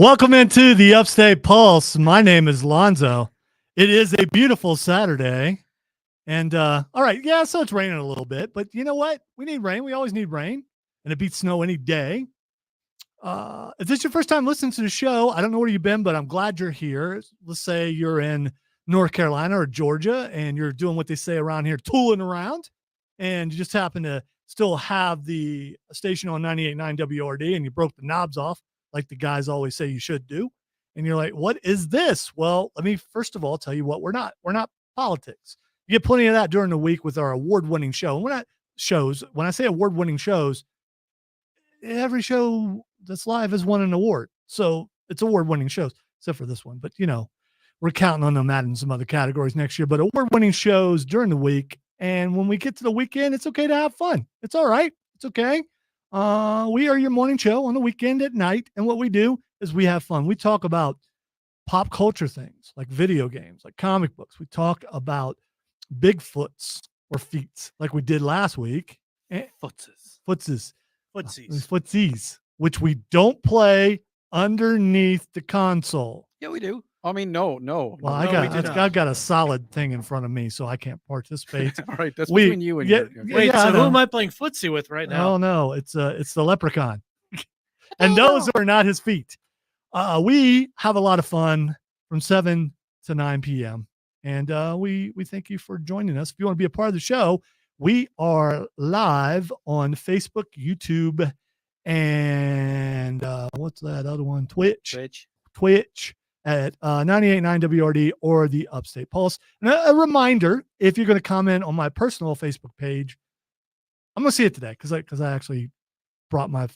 Welcome into the Upstate Pulse. My name is Lonzo. It is a beautiful Saturday. And all right, yeah, so it's raining a little bit, but you know what? We need rain. We always need rain, and it beats snow any day. If this is your first time listening to the show, I don't know where you've been, but I'm glad you're here. Let's say you're in North Carolina or Georgia, and you're doing what they say around here, tooling around, and you just happen to still have the station on 98.9 WRD, and you broke the knobs off like the guys always say you should do. And you're like, what is this? Well, let me first of all tell you what we're not. We're not politics. You get plenty of that during the week with our award-winning show. And we're not shows. When I say award-winning shows, every show that's live has won an award. So it's award-winning shows, except for this one. But, you know, we're counting on them adding some other categories next year. But award-winning shows during the week. And when we get to the weekend, it's okay to have fun. It's all right. It's okay. We are your morning show on the weekend at night. And what we do is we have fun. We talk about pop culture things like video games, like comic books. We talk about Bigfoots or feet like we did last week. Footsies, which we don't play underneath the console. Yeah, we do. I mean, no. Well, I've got a solid thing in front of me, so I can't participate. All right, that's between you and Wait, so who am I playing footsie with right now? Oh no, it's the leprechaun, and those are not his feet. We have a lot of fun from 7 to 9 p.m. and we thank you for joining us. If you want to be a part of the show, we are live on Facebook, YouTube, and what's that other one? Twitch at 98.9 WRD or the Upstate Pulse. And a reminder, if you're going to comment on my personal Facebook page, I'm going to see it today because I actually put my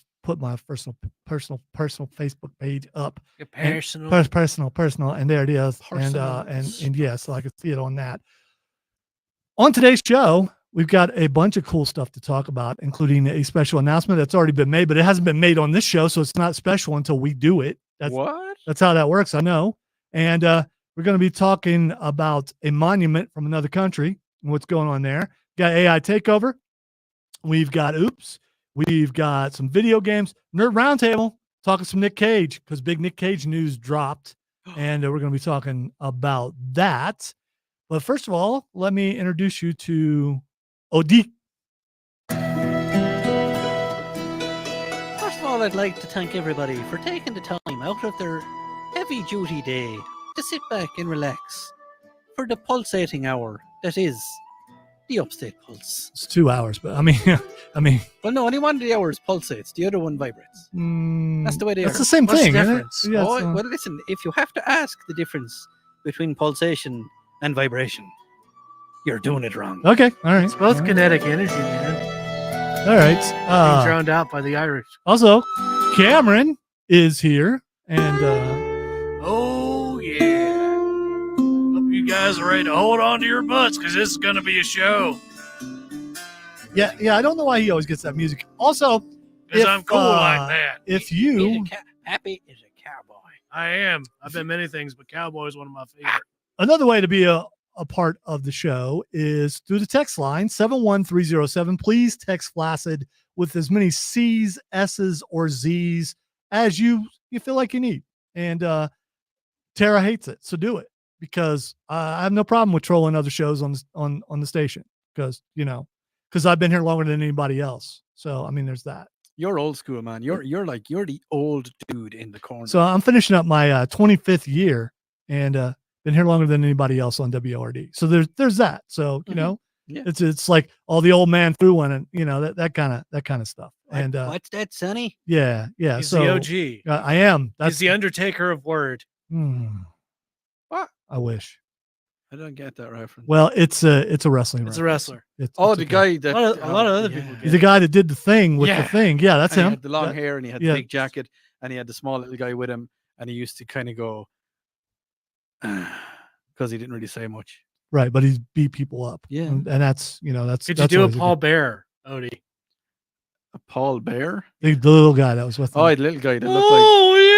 personal Facebook page up. Personal, and there it is. And yeah, so I can see it on that. On today's show, we've got a bunch of cool stuff to talk about, including a special announcement that's already been made, but it hasn't been made on this show, so it's not special until we do it. That's how that works, I know. And we're going to be talking about a monument from another country and what's going on there. Got AI Takeover. We've got Oops. We've got some video games. Nerd Roundtable, talking some Nick Cage because big Nick Cage news dropped. And we're going to be talking about that. But first of all, let me introduce you to Odi. First of all, I'd like to thank everybody for taking the time out of their heavy-duty day to sit back and relax for the pulsating hour that is the Upstate Pulse. It's 2 hours, but I mean. Well, no, only one of the hours pulsates. The other one vibrates. That's the way they are. That's the same thing. What's the difference? Yeah, well, listen, if you have to ask the difference between pulsation and vibration, you're doing it wrong. Okay, all right. It's both kinetic energy, man. All right. Being drowned out by the Irish. Also, Cameron is here, and oh yeah. Hope you guys are ready to hold on to your butts because this is going to be a show. yeah. I don't know why he always gets that music. Also, Because I'm cool like that. If you Happy is a cowboy. I am. I've been many things, but cowboy is one of my favorite. another way to be a part of the show is through the text line 71307. Please text Flaccid with as many C's, S's, or Z's as you feel like you need. And Tara hates it, so do it because I have no problem with trolling other shows on the station because I've been here longer than anybody else. So I mean, there's that. You're old school, man. You're the old dude in the corner. So I'm finishing up my 25th year and been here longer than anybody else on WRD. So there's that. So it's like all the old man through one, and that kind of stuff. And what's that, Sonny? Yeah. He's so the OG. I am. He's the Undertaker of Word. What? I wish. I don't get that reference. Well, it's a wrestling. It's a wrestler. The guy. guy that A lot of other people get He's the guy that did the thing with the thing. Yeah, that's and him. He had the long hair and he had the big jacket and he had the small little guy with him and he used to kind of go because he didn't really say much. Right, but he beat people up. Yeah, and that's that's. Could you do a Paul Bear, Odie? A Paul Bear? The little guy that was with him. Oh, the little guy that looked like. Oh yeah.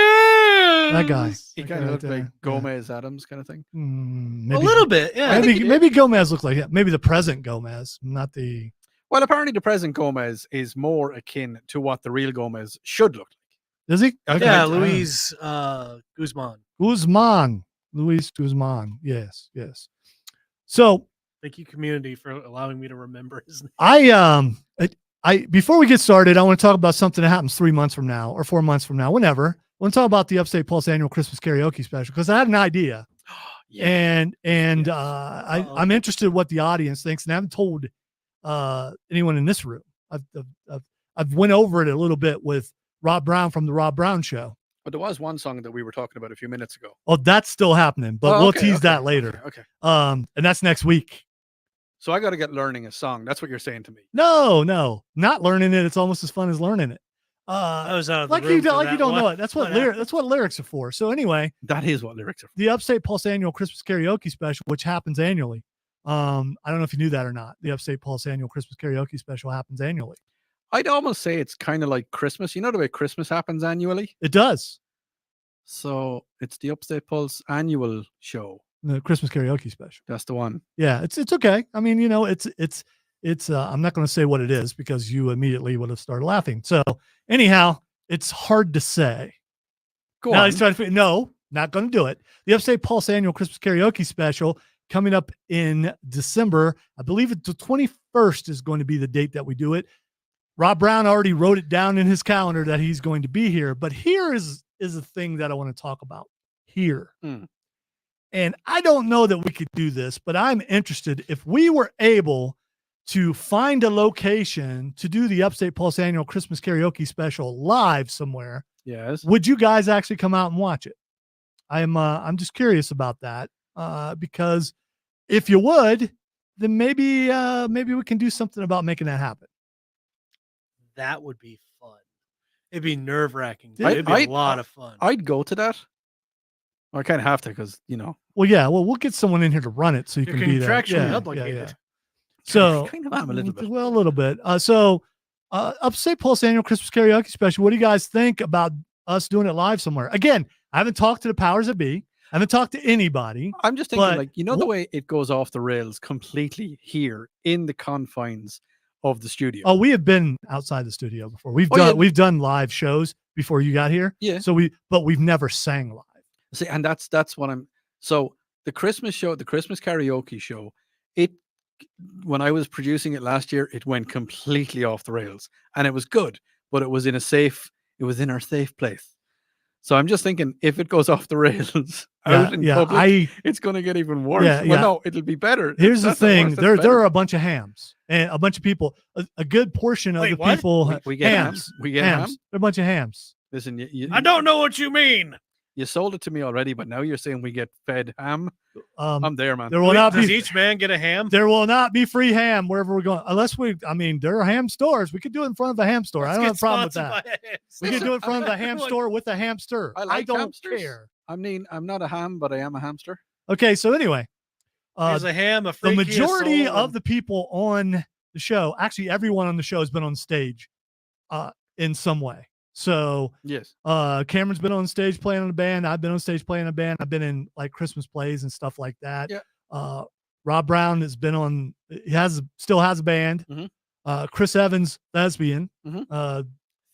That guy. He kind of looked like Gomez Adams kind of thing. Maybe, a little bit, yeah. Maybe Gomez looked like him. Maybe the present Gomez, not the. Well, apparently the present Gomez is more akin to what the real Gomez should look like. Does he? Okay. Yeah, I- Luis Guzman. Luis Guzman. Yes. So Thank you, community, for allowing me to remember his name. I before we get started, I want to talk about something that happens 3 months from now or 4 months from now, whenever. I want to talk about the Upstate Pulse annual Christmas karaoke special because I had an idea. Yeah. And Yes. I'm interested in what the audience thinks, and I haven't told anyone in this room. I've went over it a little bit with Rob Brown from the Rob Brown Show. But there was one song that we were talking about a few minutes ago. Oh, that's still happening, but we'll tease that later. Okay. And that's next week. So I got to get learning a song. That's what you're saying to me. No, not learning it. It's almost as fun as learning it. I was out of the Like room you for don't that know one. it. That's what lyrics are for. So anyway, That is what lyrics are for. the Upstate Pulse annual Christmas karaoke special, which happens annually. I don't know if you knew that or not. The Upstate Pulse annual Christmas karaoke special happens annually. I'd almost say it's kind of like Christmas. You know the way Christmas happens annually? It does. So it's the Upstate Pulse annual show. The Christmas karaoke special. That's the one. Yeah, it's okay. I mean, it's I'm not going to say what it is because you immediately would have started laughing. So anyhow, it's hard to say. Go Now on. he's trying to figure, no, not going to do it. The Upstate Pulse annual Christmas karaoke special coming up in December. I believe it's the 21st is going to be the date that we do it. Rob Brown already wrote it down in his calendar that he's going to be here, but here is a thing that I want to talk about here. And I don't know that we could do this, but I'm interested if we were able to find a location to do the Upstate Pulse annual Christmas karaoke special live somewhere. Yes. Would you guys actually come out and watch it? I'm just curious about that because if you would, then maybe we can do something about making that happen. That would be fun. It'd be nerve-wracking. Yeah, It'd be a lot of fun. I'd go to that. I kind of have to because, you know. Well, yeah. Well, we'll get someone in here to run it so you You're can be there. contractually Yeah, obligated. yeah. So kind of am a little bit. Well, a little bit. So Upstate Pulse annual Christmas karaoke special. What do you guys think about us doing it live somewhere? Again, I haven't talked to the powers that be. I haven't talked to anybody. I'm just thinking, but like, you know, the way it goes off the rails completely here in the confines of the studio. Oh, we have been outside the studio before. We've Oh, done yeah. we've done live shows before you got here. Yeah. So we've never sang live. See, and that's what I'm. So the Christmas show, the Christmas karaoke show, when I was producing it last year, it went completely off the rails, and it was good, but it was in our safe place. So I'm just thinking, if it goes off the rails out in public, it's going to get even worse. Yeah, Well, yeah. no, it'll be better. Here's the That's not thing: worse, that's there better. are a bunch of hams and a bunch of people. A good portion of Wait, the what? people We get hams. We get hams. ham. They're a bunch of hams. Listen, I don't know what you mean. you sold it to me already, but now you're saying we get fed ham. I'm there, man. There will not Does be each man get a ham? there will not be free ham wherever we're going, unless there are ham stores. We could do it in front of a ham store. I don't have a problem with that. We could do it in front of a ham store with a hamster. I don't hamsters. care. I mean, I'm not a ham, but I am a hamster. Okay, so anyway, There's a ham, a the freaky, majority a soul, of the people on the show, actually everyone on the show has been on stage in some way. So Yes. Cameron's been on stage playing in a band. I've been on stage playing in a band. I've been in like Christmas plays and stuff like that. Yeah. Rob Brown has been on, still has a band. Mhm. Chris Evans, thespian,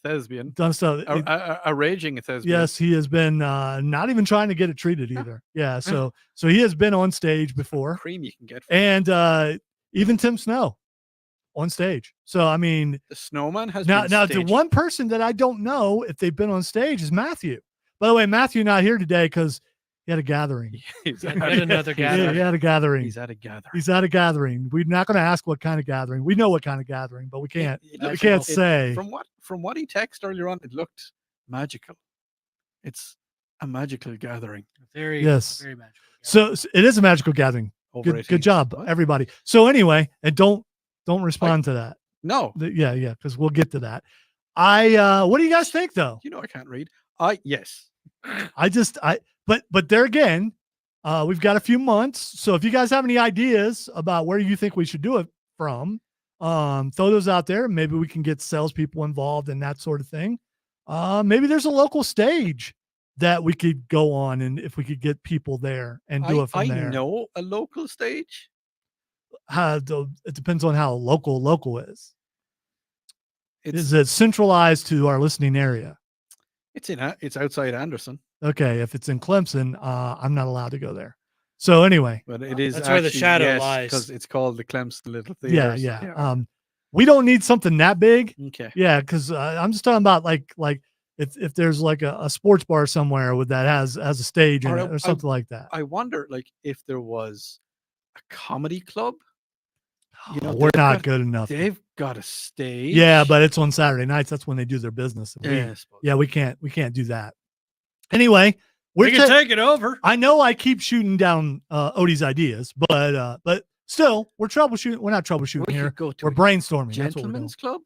Thespian. done stuff. A raging thespian. Yes, he has been not even trying to get it treated either. Yeah. So he has been on stage before. Cream you can get. From And even Tim Snow on stage. So I mean, the snowman has now been the staged. one person that I don't know if they've been on stage is Matthew. By the way, Matthew not here today because he had a gathering. He's Yet another He gathering. had a gathering. He's at a gathering. He's at a gathering. We're not going to ask what kind of gathering. We know what kind of gathering, but we can't. It We looks- can't it- say. From what he texted earlier on, it looked magical. It's a magical gathering. Very, Yes. very magical. So it is a magical gathering. Over Good 18. job, What? everybody. So anyway, and don't respond to that. No. Yeah, because we'll get to that. What do you guys think though? You know I can't read. Yes. But there again, we've got a few months. So if you guys have any ideas about where you think we should do it from, throw those out there. Maybe we can get salespeople involved and that sort of thing. Maybe there's a local stage that we could go on, and if we could get people there and do it from there. I know a local stage. It depends on how local is. It's Is it centralized to our listening area? It's outside Anderson, Okay, if it's in Clemson, I'm not allowed to go there. So anyway, but it is That's where the actually- shadow yes, lies. because it's called the Clemson Little yeah, Theater. yeah. We don't need something that big. Okay. Yeah, because I'm just talking about like if there's like a sports bar somewhere with that has a stage in Or it or something like that. I wonder, like, if there was a comedy club. You know, We're they've not got- good enough. They've got a stage. Yeah, but it's on Saturday nights. That's when they do their business. And Yeah, I suppose. we can't do that. Anyway, We can take it over. I know I keep shooting down Odie's ideas, but still, we're troubleshooting. We're not troubleshooting We here. could go to We're a brainstorming. That's what we're doing. gentleman's club.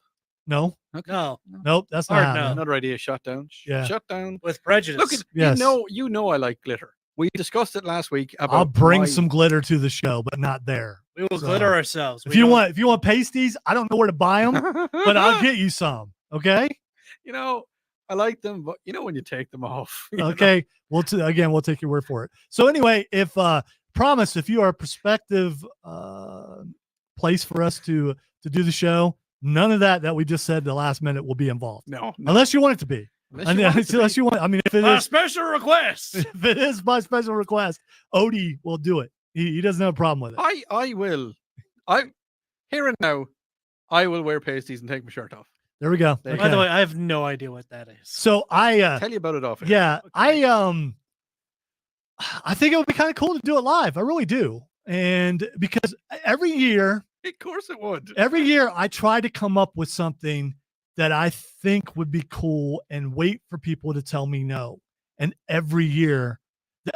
No, Okay. No, nope, that's not Hard happening. no. Another idea shut down. Yeah. Shut down. with prejudice. Look, Yes. you know I like glitter. We discussed it last week about I'll bring my- some glitter to the show, but not there. we will So, glitter ourselves. If you want pasties, I don't know where to buy them, but I'll get you some. Okay. You know, I like them, but you know when you take them off. you know? Okay. We'll take your word for it. So anyway, if promise, if you are a prospective place for us to do the show, none of that we just said the last minute will be involved, No. unless you want it to be. Unless you want. I mean, if it a is, special request. if it is by special request, Odie will do it. He doesn't have a problem with it. I will. Here and now, I will wear pasties and take my shirt off. There we go. There you By the Okay. way, I have no idea what that is. So I Tell you about it off. air. yeah, Okay. I think it would be kind of cool to do it live. I really do. And because every year Of course it would. I try to come up with something that I think would be cool and wait for people to tell me no. And every year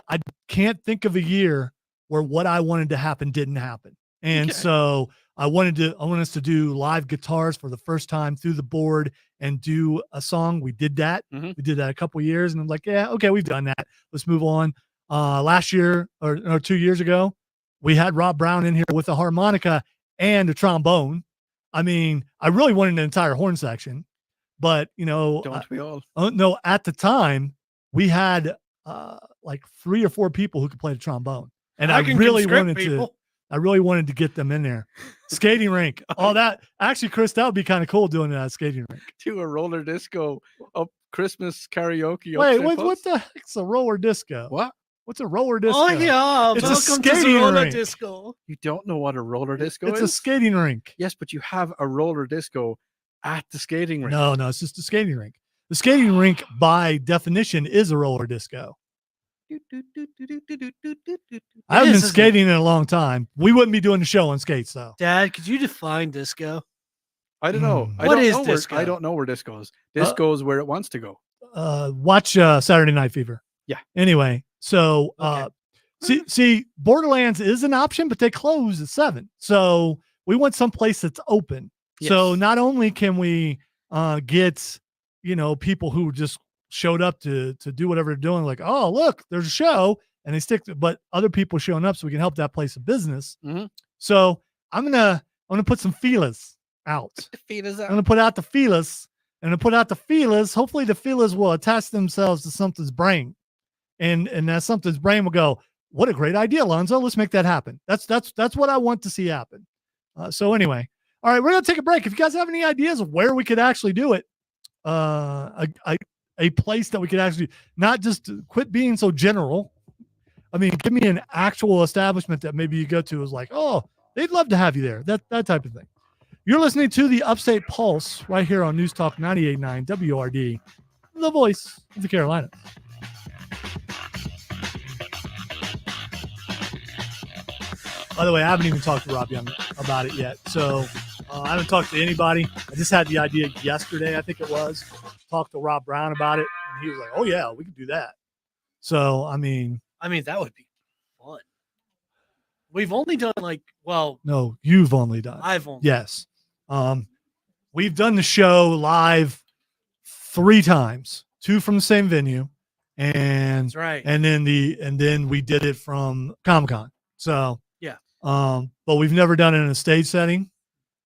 I can't think of a year where what I wanted to happen didn't happen. And Okay. so I want us to do live guitars for the first time through the board and do a song. We did that. Mhm. We did that a couple years, and I'm like, yeah, okay, we've done that. Let's move on. Last year or 2 years ago, we had Rob Brown in here with a harmonica and a trombone. I mean, I really wanted an entire horn section, but Don't we all? no, at the time we had like 3 or 4 people who could play the trombone, and I can really conscript wanted people. to. I really wanted to get them in there. Skating rink. Oh, that actually, Chris, that would be kind of cool doing that skating rink. To a roller disco up Christmas karaoke. Wait, Upstate what Pulse. the heck's a roller disco? What? What's a roller disco? Oh yeah, It's a welcome to skating roller rink. disco. You don't know what a roller disco It's is? a skating rink. Yes, but you have a roller disco at the skating rink. No, it's just a skating rink. The skating rink, by definition, is a roller disco. I haven't been isn't it? skating in a long time. We wouldn't be doing the show on skates, though. Dad, could you define disco? I don't know. Hmm. I What don't is know where- disco? I don't know where this goes. This goes where it wants to go. Watch Saturday Night Fever. Yeah. Anyway, so Okay. see, Borderlands is an option, but they close at 7. So we want some place that's open. So Yes. not only can we get people who just showed up to do whatever they're doing, like, oh look, there's a show, and they stick to, but other people showing up so we can help that place of business. Mhm. So I'm gonna put some feelers out. The feet is I'm out. gonna put out the feelers. And to put out the feelers, hopefully the feelers will attach themselves to something's brain, and that something's brain will go, "What a great idea, Lonzo! Let's make that happen." That's what I want to see happen. So anyway, all right, we're gonna take a break. If you guys have any ideas of where we could actually do it, a place that we could actually not just quit being so general. I mean, give me an actual establishment that maybe you go to is like, oh, they'd love to have you there. That type of thing. You're listening to the Upstate Pulse right here on News Talk 98.9 WRD, the voice of the Carolinas. By the way, I haven't even talked to Rob Young about it yet. So I haven't talked to anybody. I just had the idea yesterday, I think it was. Talked to Rob Brown about it, and he was like, oh, yeah, we can do that. So, I mean, that would be fun. We've only done no, you've only done. I've only. Yes. We've done the show live 3 times, 2 from the same venue, and That's right. and then we did it from Comic-Con. So Yeah. But we've never done it in a stage setting,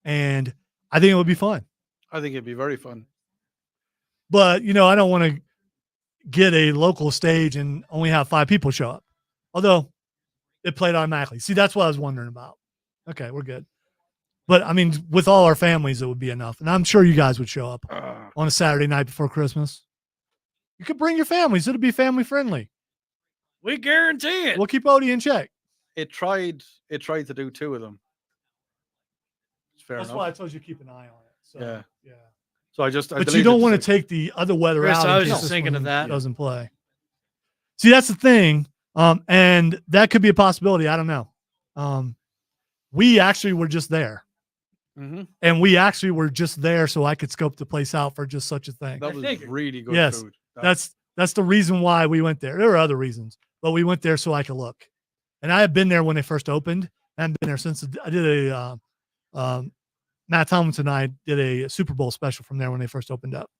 and I think it would be fun. I think it'd be very fun. But I don't want to get a local stage and only have 5 people show up. Although it played automatically. See, that's what I was wondering about. Okay, we're good. But I mean, with all our families, it would be enough. And I'm sure you guys would show up on a Saturday night before Christmas. You could bring your families. It'll be family friendly. We guarantee it. We'll keep Odie in check. It tried to do 2 of them. It's fair That's enough. why I told you to keep an eye on it. So, Yeah. yeah. So I But you deleted don't the want to 6. take the other weather Chris, out. I in was case just this thinking of one that. Doesn't play. See, that's the thing. And that could be a possibility. I don't know. We actually were just there. Mm-hmm. And we actually were just there so I could scope the place out for just such a thing. That was really good Yes, food. That's the reason why we went there. There are other reasons, but we went there so I could look. And I had been there when they first opened. I haven't been there since. I did a Matt Tomlinson and I did a Super Bowl special from there when they first opened up.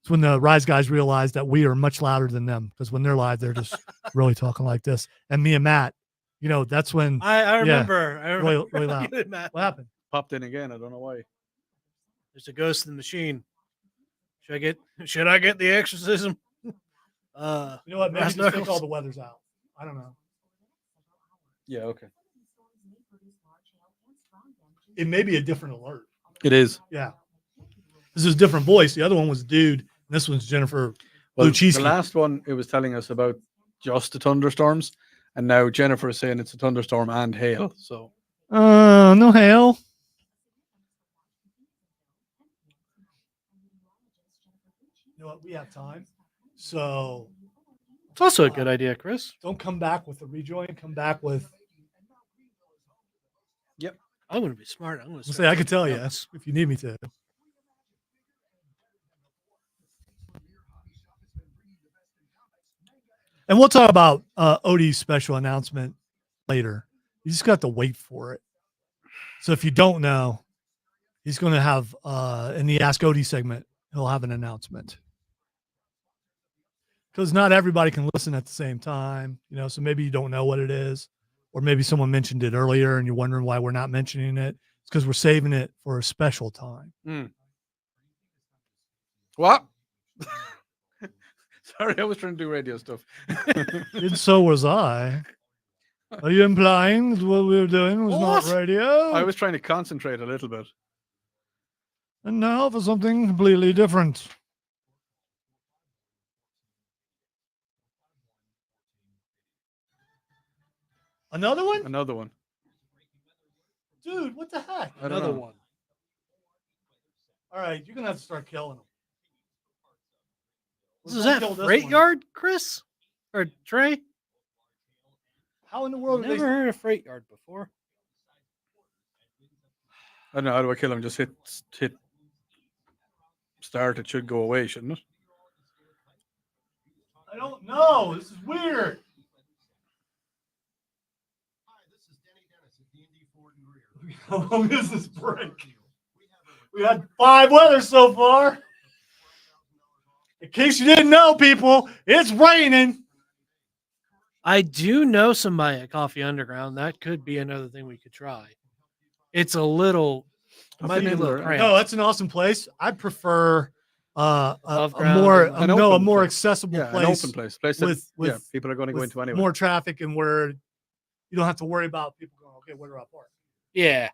It's when the Rise guys realized that we are much louder than them, because when they're live, they're just really talking like this. And me and Matt, that's when I remember. I remember. really loud. You and Matt. What happened? Popped in again. I don't know why. There's a ghost in the machine. Should I get the exorcism? You know what? Maybe just think all the weather's out. I don't know. Yeah. Okay. It may be a different alert. It is. Yeah. This is a different voice. The other one was dude. And this one's Jennifer Well, Lucchese. the last one, it was telling us about just the thunderstorms, and now Jennifer is saying it's a thunderstorm and hail. So No hail. You know what? We have time. So It's also a good idea, Chris. don't come back with a rejoin. Come back with. I'm going to be smart. I'm going to Say I could tell you if you need me to. And we'll talk about Odie's special announcement later. You just got to wait for it. So if you don't know, he's going to have in the Ask Odie segment, he'll have an announcement. Because not everybody can listen at the same time, so maybe you don't know what it is, or maybe someone mentioned it earlier and you're wondering why we're not mentioning it. It's because we're saving it for a special time. what? Sorry, I was trying to do radio stuff. And so was I. Are you implying that what we were doing was not What? radio? I was trying to concentrate a little bit. And now for something completely different. Another one? Another one. Dude, what the heck? I don't Another know. one. All right, you're going to have to start killing them. Is that freight yard, Chris? Or Trey? How in the world Never heard of freight yard before. I don't know. How do I kill him? Just hit start. It should go away, shouldn't it? I don't know. This is weird. How long is this break? We had 5 weathers so far. In case you didn't know, people, it's raining. I do know somebody at Coffee Underground. That could be another thing we could try. It's a little, might be a little cramped. No, that's an awesome place. I prefer a Above more ground, an more open accessible Yeah, place. an open place that with people are going to go with into anyway. more traffic, and where you don't have to worry about people going, okay, where do I park? Yeah.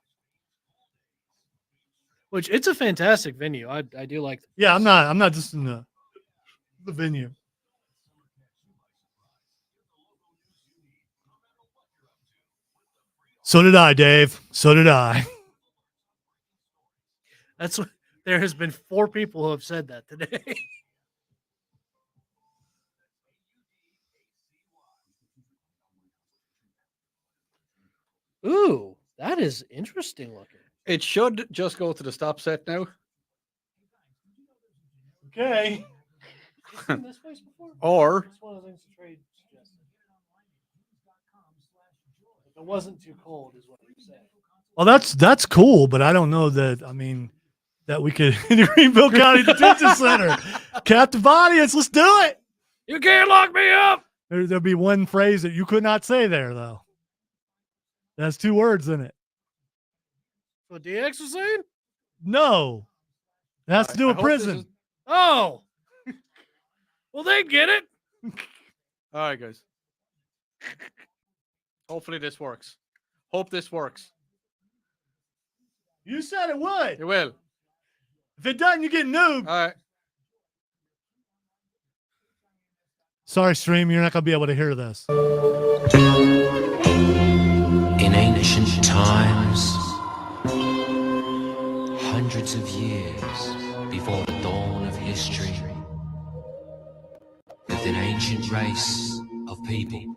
Which it's a fantastic venue. I do like it. Yeah, I'm not just in the venue. So did I, Dave. So did I. That's what there has been 4 people who have said that today. Ooh, that is interesting looking. It should just go to the stop set now. Okay. Seen this place before? Or It's one of the things the trade suggested. If it wasn't too cold, is what you said. Well, that's cool, but I don't know that. I mean, that we could in the Greenville County Detention Center, captive audience. Let's do it. You can't lock me up. There'll be one phrase that you could not say there, though. That's 2 words in it. What DX was saying? No, it has to do I with hope this prison. is- Oh. Well, they get it. All right, guys. Hopefully this works. Hope this works. You said it would. It will. If it doesn't, you get noob. All right. Sorry, stream, you're not going to be able to hear this. In ancient times, hundreds of years before the dawn of history, lived an ancient race of people,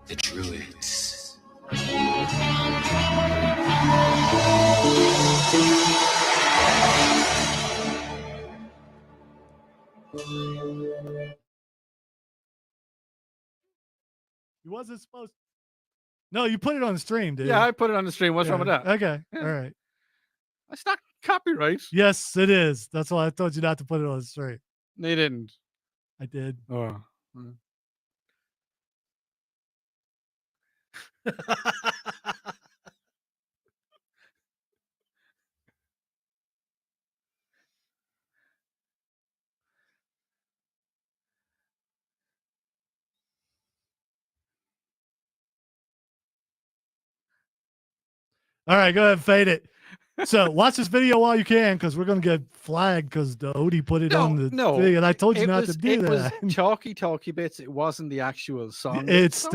the Druids. You wasn't supposed to. No, you put it on the stream, dude. Yeah, I put it on the stream. What's wrong with that? Okay. Yeah. All right. It's not copyright. Yes, it is. That's why I told you not to put it on the stream. They didn't. I did. Oh. All right, go ahead and fade it. So watch this video while you can, because we're going to get flagged because Odie put it on the thing, and I told you not to do that. It was talky bits. It wasn't the actual song. It's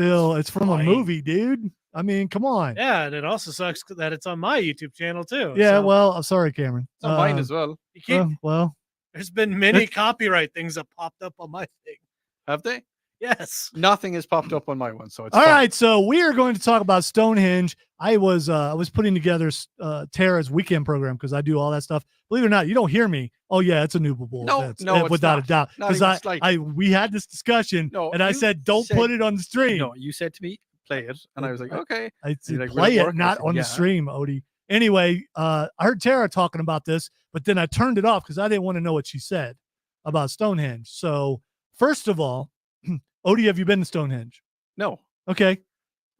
from a movie, dude. I mean, come on. Yeah, and it also sucks that it's on my YouTube channel too. Yeah, so well, I'm sorry, Cameron. It's on mine as well. you keep, well, there's been many copyright things that popped up on my thing. Have they? Yes. Nothing has popped up on my one, so it's all fine. right. So we are going to talk about Stonehenge. I was putting together Tara's weekend program because I do all that stuff. Believe it or not, you don't hear me. Oh yeah, it's a Newbable event. No, it's without not. a doubt. Not Because even we had this discussion, No, and I you said don't said- put it on the stream. No, you said to me, play it, and I was like, okay. I said, like, will play it it, work? I not said, on yeah. the stream, Odie. Anyway, I heard Tara talking about this, but then I turned it off because I didn't want to know what she said about Stonehenge. So first of all, Odie, have you been to Stonehenge? No, Okay.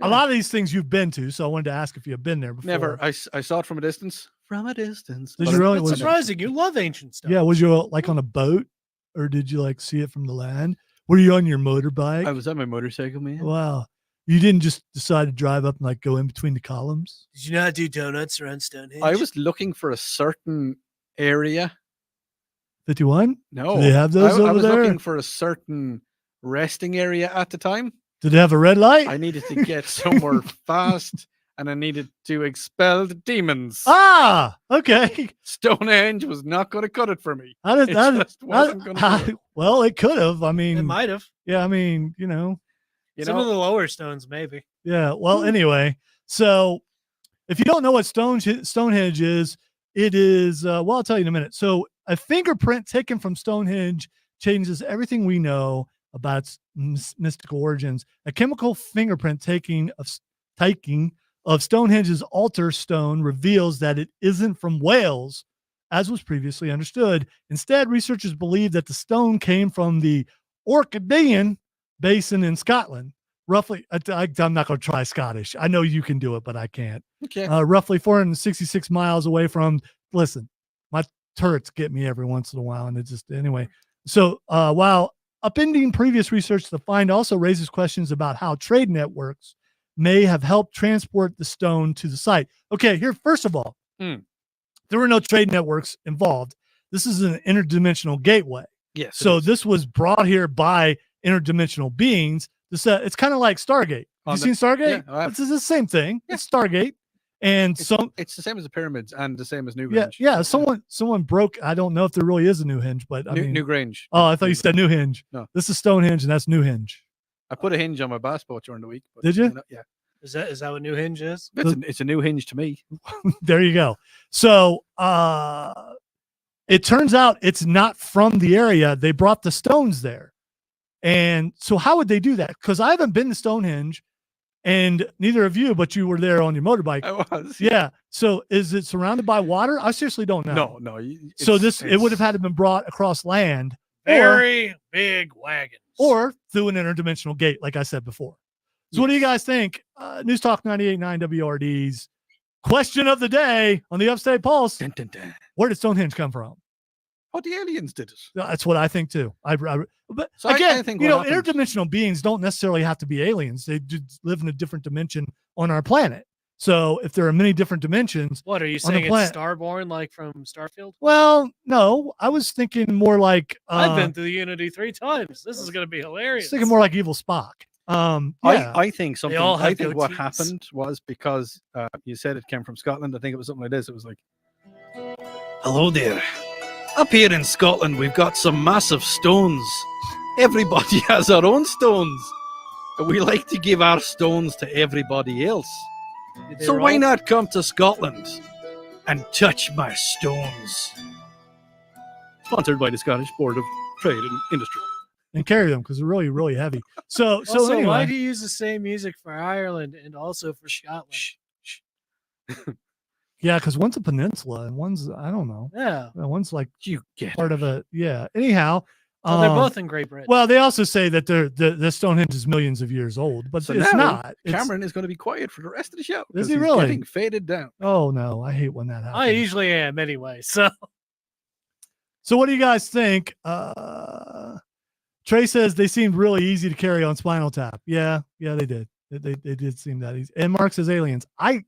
A No. lot of these things you've been to, so I wanted to ask if you have been there before. never. I saw it from a distance. From a distance. Did but you I- really? That's Was- surprising. You love ancient stuff. Yeah, was you like on a boat, or did you like see it from the land? Were you on your motorbike? I was on my motorcycle, man. Wow. You didn't just decide to drive up and like go in between the columns? Did you not do donuts around Stonehenge? I was looking for a certain area. 51? No, Do they have those I over was there? looking for a certain resting area at the time. Did it have a red light? I needed to get somewhere fast, and I needed to expel the demons. Okay. Stonehenge was not going to cut it for me. How did It that? just wasn't gonna do it. Well, it could have. I mean, It might have. yeah, I mean, you know, You Some know, of the lower stones, maybe. yeah. Well, anyway, so if you don't know what Stonehenge is, it is, well, I'll tell you in a minute. So a fingerprint taken from Stonehenge changes everything we know about its mystical origins. A chemical fingerprint taking of Stonehenge's altar stone reveals that it isn't from Wales, as was previously understood. Instead, researchers believe that the stone came from the Orkneys Basin in Scotland. Roughly, I'm not going to try Scottish. I know you can do it, but I can't. okay. Roughly 466 miles away from. Listen, my turrets get me every once in a while, and it just anyway. So while upending previous research, the find also raises questions about how trade networks may have helped transport the stone to the site. Okay, here first of all, Mm. there were no trade networks involved. This is an interdimensional gateway. Yes. it So is. this was brought here by interdimensional beings. It's kind of like Stargate. Have On you the- seen Stargate? yeah, I have. It's the same thing. Yeah. It's Stargate. And it's, some, it's the same as the pyramids and the same as New yeah, Grange. yeah. Someone broke. I don't know if there really is a new hinge, but I mean, New Grange. oh, I thought you said new hinge. No. This is Stonehenge, and that's new hinge. I put a hinge on my bass boat during the week. But, Did you? know, yeah. Is that what New Hinge is? It's a new hinge to me. There you go. So it turns out it's not from the area. They brought the stones there. And so how would they do that? Because I haven't been to Stonehenge, and neither of you, but you were there on your motorbike. I was. Yeah. So is it surrounded by water? I seriously don't know. No, no. So it would have had to been brought across land Very big wagons. or through an interdimensional gate, like I said before. So what do you guys think? News Talk 98.9 WRD's question of the day on the Upstate Pulse. Dun, dun, dun. Where did Stonehenge come from? Oh, the aliens did it. That's what I think too. But So I again, think you what know, happened- interdimensional beings don't necessarily have to be aliens. They just live in a different dimension on our planet. So if there are many different dimensions, What are you on the saying? It's planet. Starborn, like from Starfield? Well, no, I was thinking more like I've been through the Unity 3 times. This is going to be I hilarious. was thinking more like Evil Spock. Yeah. I think something. all I have think what goatees. happened was because you said it came from Scotland. I think it was something like this. It was like, "Hello there. Up here in Scotland, we've got some massive stones. Everybody has our own stones. We like to give our stones to everybody else. Did they So why roll? not come to Scotland and touch my stones?" Sponsored by the Scottish Board of Trade and Industry. And carry them because they're really, really heavy. So Also, anyway, why do you use the same music for Ireland and also for Scotland? yeah, because one's a peninsula and one's I don't know. Yeah. One's like You get part of a Anyhow, Well, they're both in Great Britain. Well, they also say that the Stonehenge is millions of years old, but So it's now not. Cameron is going to be quiet for the rest of the show. Is 'cause he he's really? Getting faded down. Oh no, I hate when that happens. I usually am anyway. So So what do you guys think? Trey says they seemed really easy to carry on Spinal Tap. Yeah, they did. They did seem that easy. And Mark says aliens. The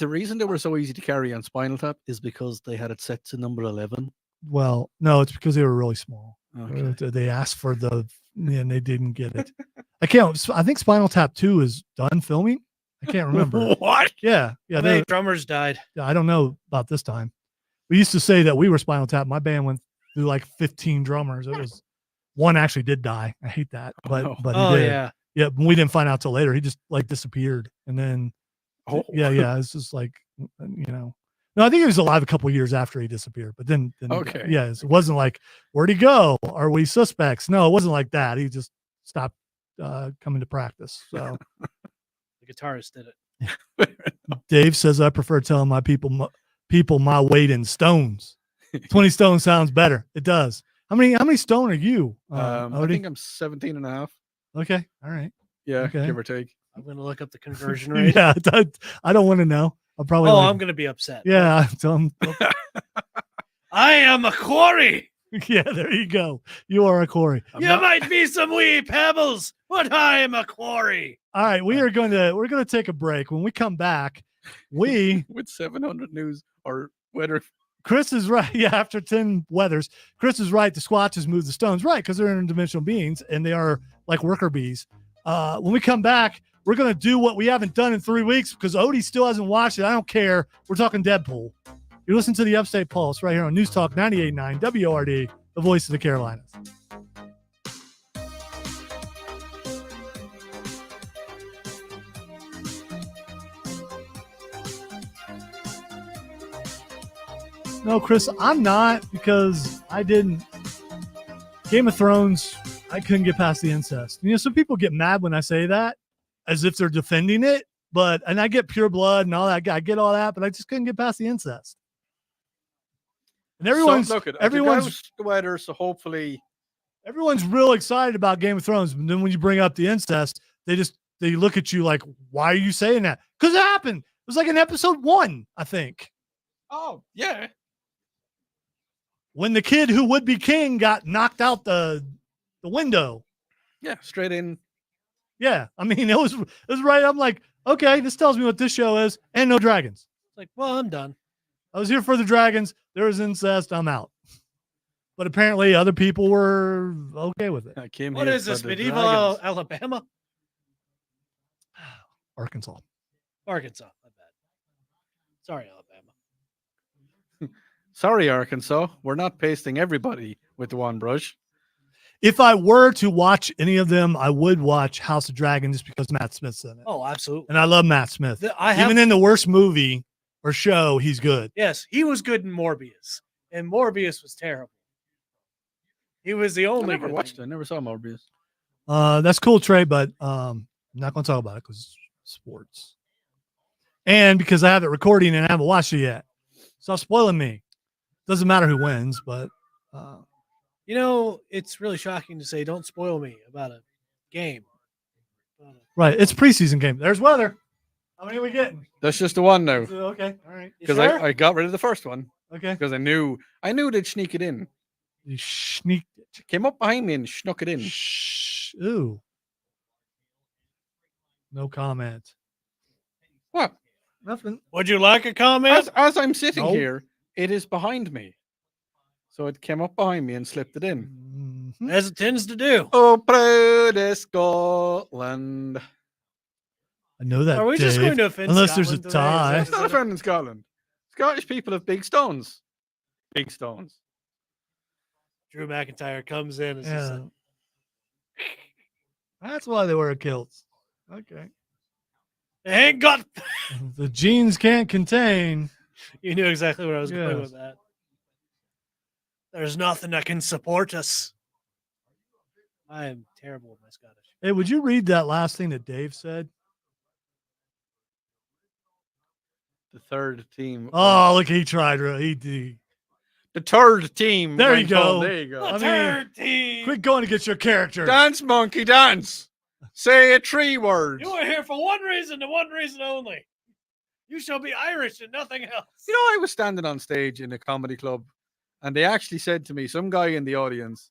reason they were so easy to carry on Spinal Tap is because they had it set to number 11. Well, no, it's because they were really small. Okay. They asked for and they didn't get it. I think Spinal Tap 2 is done filming. I can't remember. What? Yeah. how many drummers died? I don't know about this time. We used to say that we were Spinal Tap. My band went through like 15 drummers. It was one actually did die. I hate that, but no. but he Oh did. yeah. Yeah, we didn't find out till later. He just like disappeared, and then Oh. yeah. It's just like No, I think he was alive a couple of years after he disappeared. But then Okay. it wasn't like where'd he go? Are we suspects? No, it wasn't like that. He just stopped coming to practice. So The guitarist did it. Dave says I prefer telling my people my weight in stones. 20 stone sounds better. It does. How many stone are you? I Odie? think I'm 17 and a half. Okay. All right. Yeah, Okay. give or take. I'm going to look up the conversion rate. Yeah. I don't want to know. I'll probably. I'm going to be upset. Yeah. Tell him. I am a quarry. Yeah. There you go. You are a quarry. You might be some wee pebbles, but I am a quarry. All right. We're going to take a break. When we come back, we With 700 news or weather. Chris is right. Yeah, after 10 weathers, Chris is right. The Squatches move the stones, right? Because they're interdimensional beings and they are like worker bees. When we come back, we're going to do what we haven't done in 3 weeks because Odie still hasn't watched it. I don't care. We're talking Deadpool. You're listening to the Upstate Pulse right here on News Talk 98.9 WRD, the voice of the Carolinas. No, Chris, I'm not because I didn't. Game of Thrones, I couldn't get past the incest. Some people get mad when I say that as if they're defending it, and I get pure blood and all that. I get all that, but I just couldn't get past the incest. And everyone's the weather, so hopefully everyone's real excited about Game of Thrones. But then when you bring up the incest, they look at you like, why are you saying that? Because it happened. It was like in episode 1, I think. Oh, yeah. When the kid who would be king got knocked out the window. Yeah, straight in. Yeah, I mean, it was right. I'm like, okay, this tells me what this show is, and no dragons. It's like, well, I'm done. I was here for the dragons. There was incest. I'm out. But apparently, other people were okay with it. I came What here is this, for the medieval dragons. Alabama? Arkansas. Arkansas. My bad. Sorry, Alabama. Sorry, Arkansas. We're not pasting everybody with one brush. If I were to watch any of them, I would watch House of Dragon just because Matt Smith's in it. Oh, absolutely. And I love Matt Smith. Even in the worst movie or show, he's good. Yes, he was good in Morbius, and Morbius was terrible. He was the only. I never watched it. I never saw Morbius. That's cool, Trey, but I'm not going to talk about it because it's sports. And because I have it recording and I haven't watched it yet. Stop spoiling me. Doesn't matter who wins, but it's really shocking to say don't spoil me about a game. Right, it's preseason game. There's weather. How many are we getting? That's just the one now. Okay, all right. Because I got rid of the first one. Okay. Because I knew they'd sneak it in. You sneaked it. Came up behind me and snuck it in. Ooh. No comment. What? Nothing. Would you like a comment? As I'm sitting No. here, it is behind me. So it came up behind me and slipped it in. Mhm. As it tends to do. Oh, proud of Scotland. I know that. Are we just Dave. going to offend Unless there's a Scotland today? Is that- tie. It's not a friend in Scotland. Scottish people have big stones. Big stones. Drew McIntyre comes in and Yeah. says, That's why they wear kilts. Okay. "They ain't got." The jeans can't contain. You knew exactly where I was going Yes. with that. There's nothing that can support us. I am terrible with my Scottish. Hey, would you read that last thing that Dave said? The third team. Oh, look, he tried. He The third team. There you went go. home. There you go. I mean, Third team. quit going to get your character. Dance, monkey, dance. Say a 3 word. You are here for one reason and one reason only. You shall be Irish and nothing else. You know, I was standing on stage in a comedy club, and they actually said to me, some guy in the audience,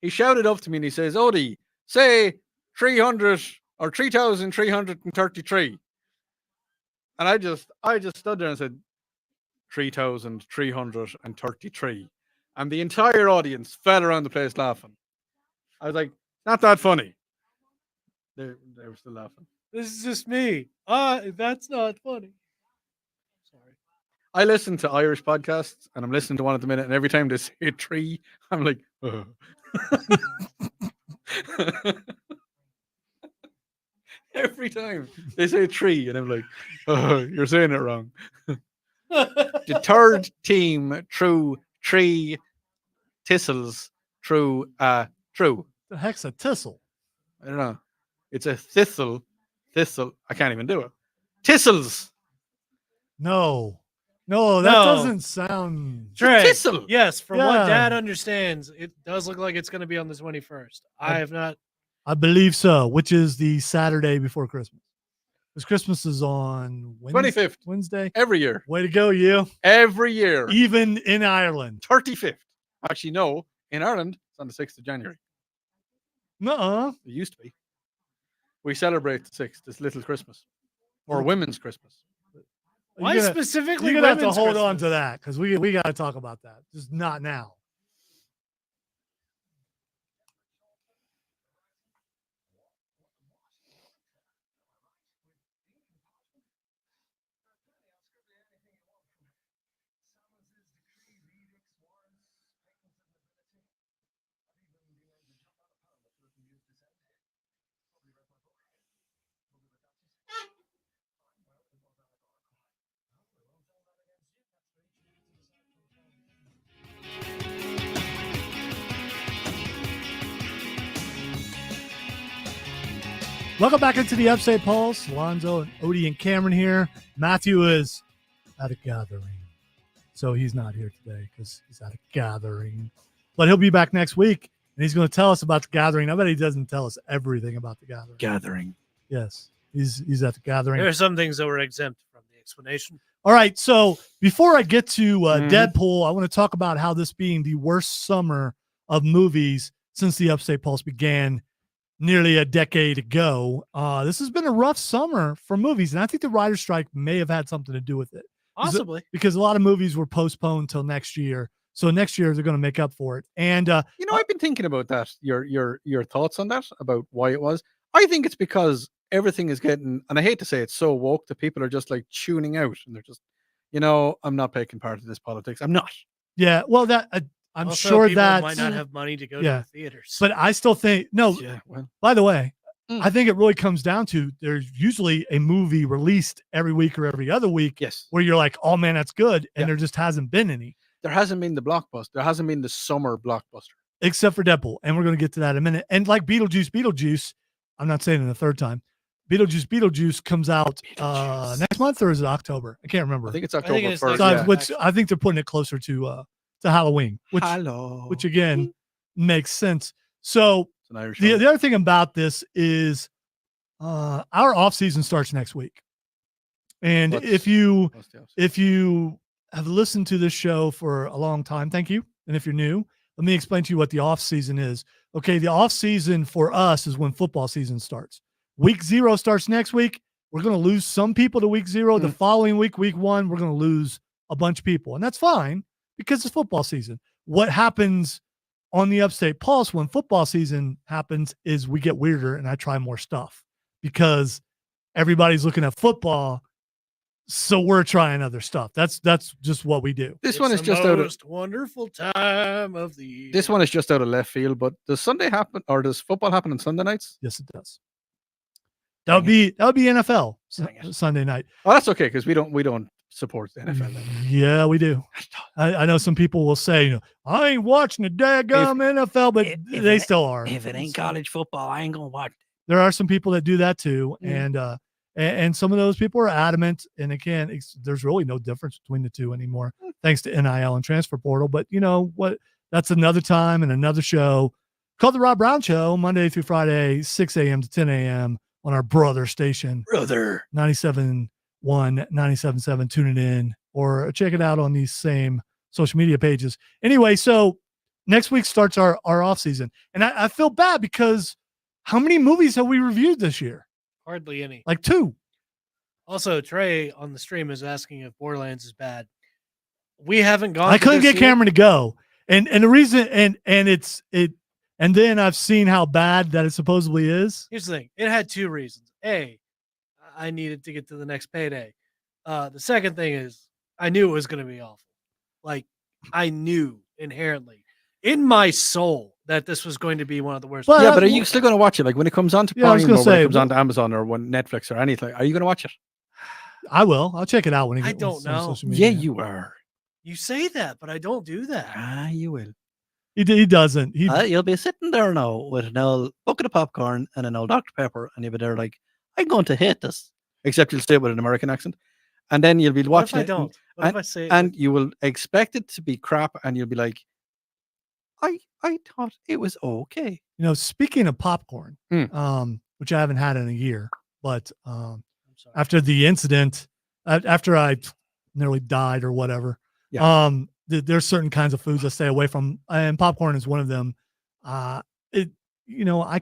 he shouted up to me and he says, Odie, say 300 or 3,333. And I just stood there and said, 3,333. And the entire audience fell around the place laughing. I was like, not that funny. They were still laughing. This is just me. That's not funny. Sorry. I listen to Irish podcasts, and I'm listening to one at the minute, and every time they say 3, I'm like, oh. Every time they say 3, and I'm like, oh, you're saying it wrong. The third team threw 3 thistles through through. The heck's a thistle? I don't know. It's a thistle. I can't even do it. Thistles. No, that No. doesn't sound. Trey, Thistle. yes, from what Yeah. Dad understands, it does look like it's going to be on the 21st. I have not. I believe so, which is the Saturday before Christmas. Because Christmas is on 25th. Wednesday. Every year. Way to go, you. Every year. Even in Ireland. 35th. Actually, no. In Ireland, it's on the 6th of January. Nuh-uh. It used to be. We celebrate the 6th, this little Christmas. Or Women's Christmas. Why You're gonna- specifically? You're gonna have to women's hold on to Christmas? that because we got to talk about that. Just not now. Welcome back into the Upstate Pulse. Lonzo and Odie and Cameron here. Matthew is at a gathering, so he's not here today because he's at a gathering. But he'll be back next week, and he's going to tell us about the gathering. I bet he doesn't tell us everything about the gathering. Gathering. Yes, he's at the gathering. There are some things that were exempt from the explanation. All right, so before I get to Mhm. Deadpool, I want to talk about how this being the worst summer of movies since the Upstate Pulse began nearly a decade ago. This has been a rough summer for movies, and I think the writer's strike may have had something to do with it Possibly. because a lot of movies were postponed till next year. So next year they're going to make up for it. And You know, I've been thinking about that. Your thoughts on that, about why it was. I think it's because everything is getting, and I hate to say it's so woke that people are just like tuning out, and they're just, I'm not taking part in this politics. I'm not. yeah, well, that I'm Also, sure people that might not have money to go yeah. to the theaters. but I still think no. Yeah, well, By the way, Mm. I think it really comes down to there's usually a movie released every week or every other week yes. where you're like, oh man, that's good. And Yeah. there just hasn't been any There hasn't been the blockbuster. There hasn't been the summer blockbuster. except for Deadpool. And we're going to get to that in a minute. And like Beetlejuice, I'm not saying it the third time. Beetlejuice comes out next month, or is it October? I can't remember. I think it's think October it's 1st. So next yeah. which I think they're putting it closer to Halloween, Hello. which again makes sense. So It's an Irish the film. other thing about this is our off season starts next week. And What's- if you What's the opposite? if you have listened to this show for a long time, thank you. And if you're new, let me explain to you what the off season is. Okay, the off season for us is when football season starts. Week 0 starts next week. We're going to lose some people to week 0. The following week, week 1, we're going to lose a bunch of people. And that's fine because it's football season. What happens on the Upstate Pulse when football season happens is we get weirder and I try more stuff because everybody's looking at football. So we're trying other stuff. That's just what we do. This one is just out of most wonderful time of the year. this one is just out of left field. But does Sunday happen, or does football happen on Sunday nights? Yes, it does. That would be NFL Dang it. Sunday night. Oh, that's okay because we don't support the NFL. Then. Yeah, we do. I know some people will say, I ain't watching the daggum NFL, but they still are. If it ain't college football, I ain't gonna watch it. There are some people that do that too, and some of those people are adamant. And again, there's really no difference between the two anymore, thanks to NIL and transfer portal. But you know what? That's another time and another show called the Rob Brown Show, Monday through Friday, 6 a.m. to 10 a.m. on our brother station, 97.1, 97.7. Tune it in or check it out on these same social media pages. Anyway, so next week starts our off season, and I feel bad because how many movies have we reviewed this year? Hardly any. Like 2. Also, Trey on the stream is asking if Borderlands is bad. We haven't gone. I couldn't get Cameron to go, and the reason and then I've seen how bad that it supposedly is. Here's the thing: it had 2 reasons. A, I needed to get to the next payday. The second thing is I knew it was going to be awful. Like I knew inherently in my soul that this was going to be one of the worst. Well, Yeah, but are you still going to watch it? Like when it comes on to Yeah, I was Prime or gonna when it say, comes on to Amazon or when Netflix or anything? Are you going to watch it? I will. I'll check it out when I it don't gets on know. social media. Yeah, you are. You say that, but I don't do that. Ah, you will. He doesn't. He You'll be sitting there now with an old bucket of popcorn and an old Dr. Pepper, and you'll be there like, I'm going to hate this. Except you'll say it with an American accent, and then you'll be What if watching I it. don't? What if I say it And with- you will expect it to be crap, and you'll be like, I thought it was okay. speaking of popcorn, Mm. which I haven't had in a year, but I'm sorry. after the incident, after I nearly died or whatever, Yeah. there's certain kinds of foods I stay away from, and popcorn is one of them. I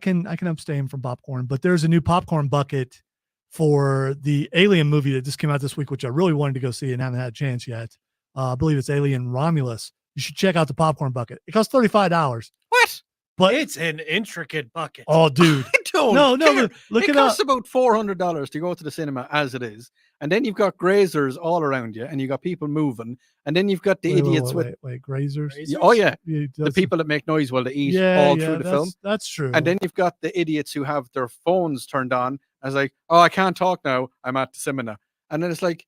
can abstain from popcorn, but there's a new popcorn bucket for the Alien movie that just came out this week, which I really wanted to go see and haven't had a chance yet. I believe it's Alien Romulus. You should check out the popcorn bucket. It costs $35. What? But It's an intricate bucket. oh, dude, I don't no, care. look it it up. costs about $400 to go to the cinema as it is, and then you've got grazers all around you, and you've got people moving, and then you've got the idiots with grazers. Grazers? oh yeah, Yeah, the people that make noise while they eat through the film. That's true. And then you've got the idiots who have their phones turned on as like, oh, I can't talk now. I'm at the cinema. And then it's like,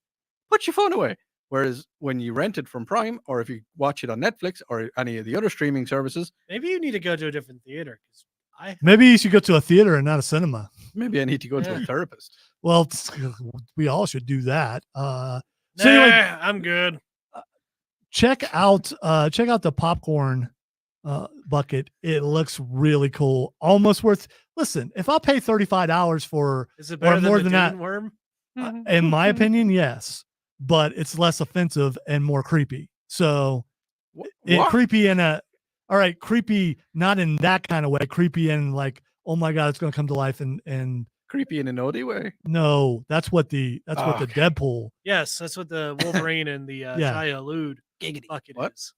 put your phone away. Whereas when you rent it from Prime, or if you watch it on Netflix or any of the other streaming services, Maybe you need to go to a different theater because maybe you should go to a theater and not a cinema. maybe I need to go to a Yeah. therapist. Well, we all should do that. So nah, anyway, I'm good. check out the popcorn bucket. It looks really cool. Almost worth. Listen, if I'll pay $35 for, Is it better more than than the that. Dune worm? in my opinion, yes, but it's less offensive and more creepy. So What? creepy in a, all right, creepy, not in that kind of way, creepy in like, oh my God, it's going to come to life. And Creepy in a naughty way. no, that's what the Okay. Deadpool. Yes, that's what the Wolverine and the Yeah. Shia Lude Giggity. bucket What? is.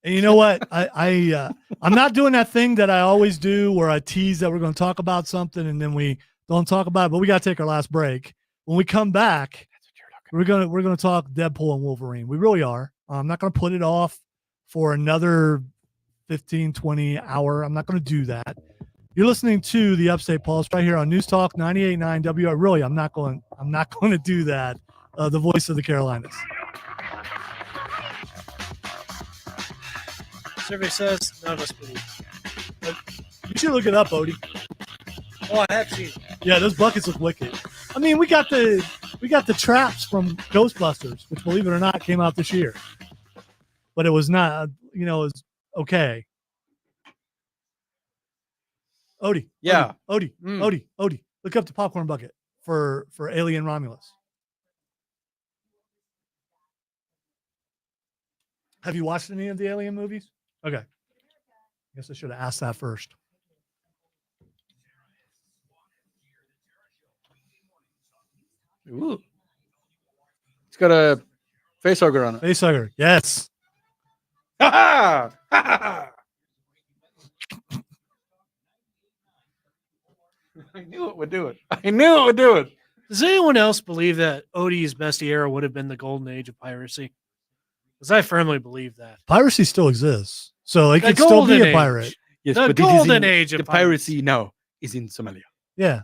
And you know what? I'm not doing that thing that I always do where I tease that we're going to talk about something and then we don't talk about it, but we got to take our last break. When we come back, That's what you're looking we're going to talk Deadpool and Wolverine. We really are. I'm not going to put it off for another 15, 20 hour. I'm not going to do that. You're listening to the Upstate Pulse right here on News Talk 98.9 WR. Really, I'm not going to do that. The voice of the Carolinas. Survey says none of us believe. You should look it up, Odie. Oh, I have seen it. Yeah, those buckets look wicked. I mean, we got the traps from Ghostbusters, which, believe it or not, came out this year. But it was not, it was okay. Odie. Yeah. Odie. Mm. Odie. Look up the popcorn bucket for Alien Romulus. Have you watched any of the Alien movies? Okay. I guess I should have asked that first. Ooh. It's got a face hugger on it. Facehugger. Yes. Ha ha! Ha ha! I knew it would do it. I knew it would do it. Does anyone else believe that Odie's best era would have been the golden age of piracy? Because I firmly believe that. Piracy still exists. So it The could still be golden a pirate. age. Yes, The but it is golden in- age of the piracy now is in Somalia. Yeah.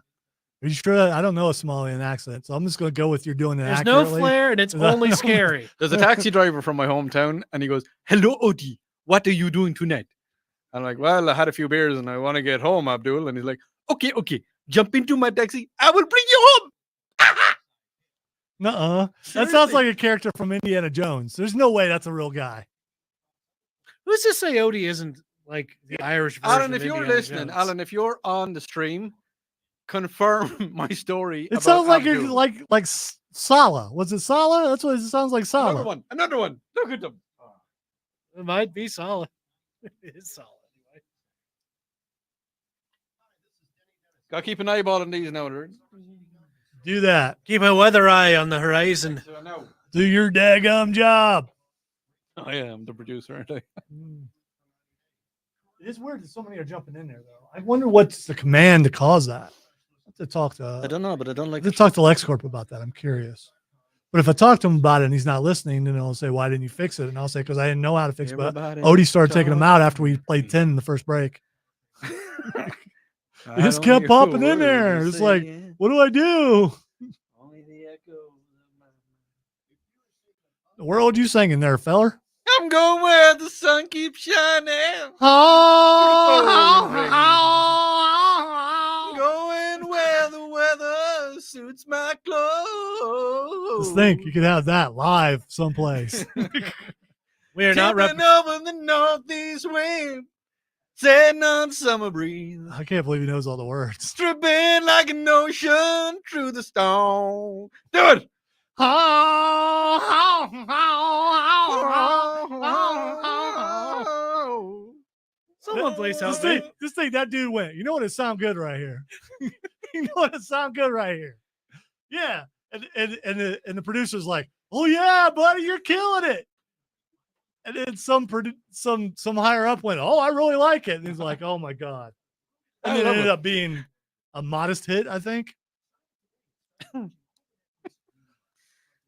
Are you sure? I don't know a Somalian accent, so I'm just going to go with you're doing it There's no accurately. flair and it's Is that- only scary. There's a taxi driver from my hometown, and he goes, "Hello, Odie. What are you doing tonight?" I'm like, "Well, I had a few beers, and I want to get home, Abdul." And he's like, "Okay, okay. Jump into my taxi. I will bring you home." Nuh-uh. That sounds Seriously. like a character from Indiana Jones. There's no way that's a real guy. Who's to say Odie isn't like the Irish version Alan, of if you're Indiana listening, Jones? Alan, if you're on the stream, confirm my story. It sounds like you're Abdul. like Sala. Was it Sala? That's what it sounds like. Another Sala. one. Another one. Look at them. It might be solid. It is solid. Anyway. Gotta keep an eyeball on these now. Do that. Keep a weather eye on the horizon. So I know. Do your daggum job. I am the producer, aren't I? It is weird that so many are jumping in there, though. I wonder what's the command to cause that. I have to talk I to. don't know, but I don't like. To talk to LexCorp about that. I'm curious. But if I talk to him about it and he's not listening, then he'll say, "Why didn't you fix it?" And I'll say, "Because I didn't know how to fix it." But Everybody Odie started taking them out after we talking. played 10 in the first break. I It just don't kept hear popping in a word there. you're It's like, saying. what do I do? Only the echo of my- The world you singing there, feller? I'm going where the sun keeps shining. Oh, Going where the weather suits my clothes. just think you could have that live someplace. We are not Tipping over the northeast wind, setting on summer breeze, I can't believe he knows all the words. stripping like an ocean through the stone. Do it. Someone please help Just me. think, just think that dude went. You know what? It sound good right here. You know what? It sound good right here. Yeah, and the producer's like, "Oh yeah, buddy, you're killing it." And then some higher up went, "Oh, I really like it." And he's like, "Oh my god!" And I then it love ended it. up being a modest hit, I think.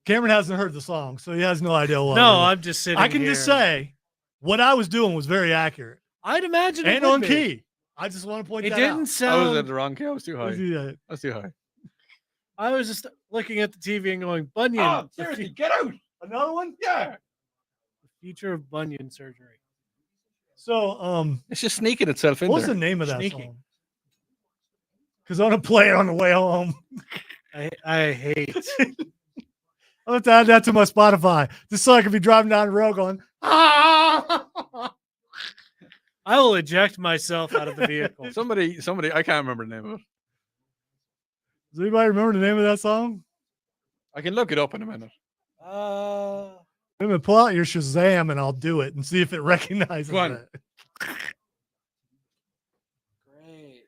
Cameron hasn't heard the song, so he has no idea what. No, I'm just sitting I can just here. say what I was doing was very accurate I'd imagine it and would on be. key. I just want to point It that didn't I out. was at sound. the wrong key. I was too high. Yeah. I was too high. I was just looking at the TV and going, Bunyan, Oh, the seriously, get out. Another one? Yeah. future of Bunyan surgery. So, It's just sneaking itself in what's there. the name of that Sneaky. song? Because I want to play it on the way home. I hate. I'll have to add that to my Spotify just so I can be driving down the road going, ah! I will eject myself out of the vehicle. Somebody, I can't remember the name of it. Does anybody remember the name of that song? I can look it up in a minute. Wait a minute, pull out your Shazam and I'll do it and see if it recognizes Go on. it. Great.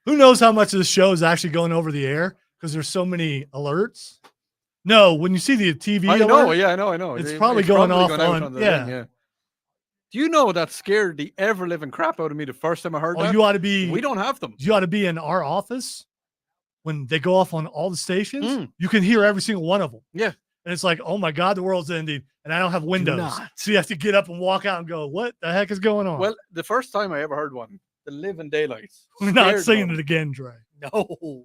Who knows how much of this show is actually going over the air because there's so many alerts? No, when you see the TV I alert, know, yeah, I know. It's probably going off on- the yeah. thing, yeah. Do you know that scared the ever living crap out of me the first time I heard oh, that? you ought to be We don't have them. you ought to be in our office when they go off on all the stations. Mm. You can hear every single one of them. Yeah. And it's like, oh my God, the world's ending. And I don't have windows. not. So you have to get up and walk out and go, what the heck is going on? Well, the first time I ever heard one, the living daylights. we're not scared singing me. it again, Trey. No.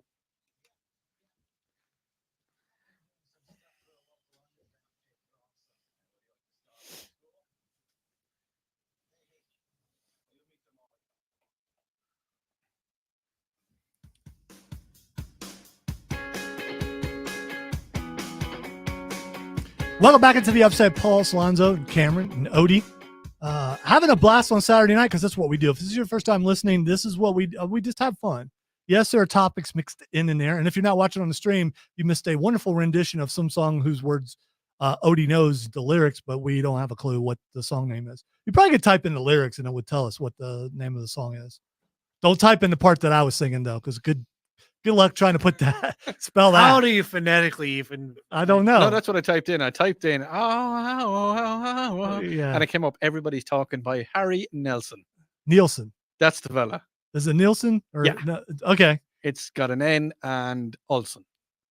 Welcome back into the Upstate Pulse, Lonzo, Cameron, and Odie. Having a blast on Saturday night because that's what we do. If this is your first time listening, this is what we just have fun. Yes, there are topics mixed in there, and if you're not watching on the stream, you missed a wonderful rendition of some song whose words Odie knows the lyrics, but we don't have a clue what the song name is. You probably could type in the lyrics and it would tell us what the name of the song is. Don't type in the part that I was singing though, because Good luck trying to put that spell that. How do you phonetically even? I don't know. No, that's what I typed in. I typed in Yeah. and it came up. Everybody's talking by Harry Nelson. Nielsen. That's the fella. Is it Nielsen? Or Yeah. no? Okay. It's got an N and Olson.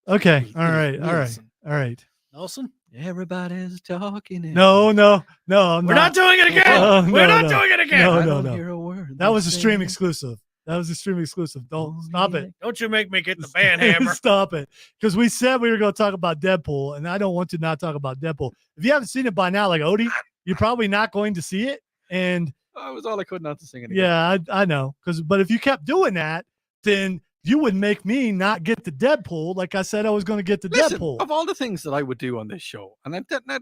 Okay. Niel- All right. All right. Nielsen. All right. Nelson? Everybody's talking. No. I'm We're not doing it again. Oh, We're no, not no. doing it again. No, I no, don't no. hear a word That was a they stream say. exclusive. That was a stream exclusive. Don't stop it. Don't you make me get the band hammer. Stop it. Because we said we were going to talk about Deadpool, and I don't want to not talk about Deadpool. If you haven't seen it by now, like Odie, you're probably not going to see it. And That was all I could not to sing it. Again. yeah, I know. But if you kept doing that, then you would make me not get to Deadpool. Like I said, I was going to get to Listen, Deadpool. of all the things that I would do on this show, and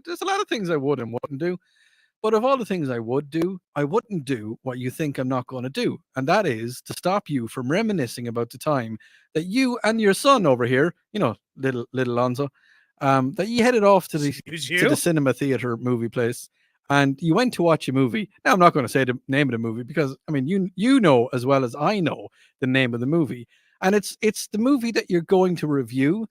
there's a lot of things I would and wouldn't do, but of all the things I would do, I wouldn't do what you think I'm not going to do, and that is to stop you from reminiscing about the time that you and your son over here, little Lonzo, that you headed off to the cinema theater movie place, and you went to watch a movie. Now I'm not going to say the name of the movie because I mean you know as well as I know the name of the movie. And it's the movie that you're going to review,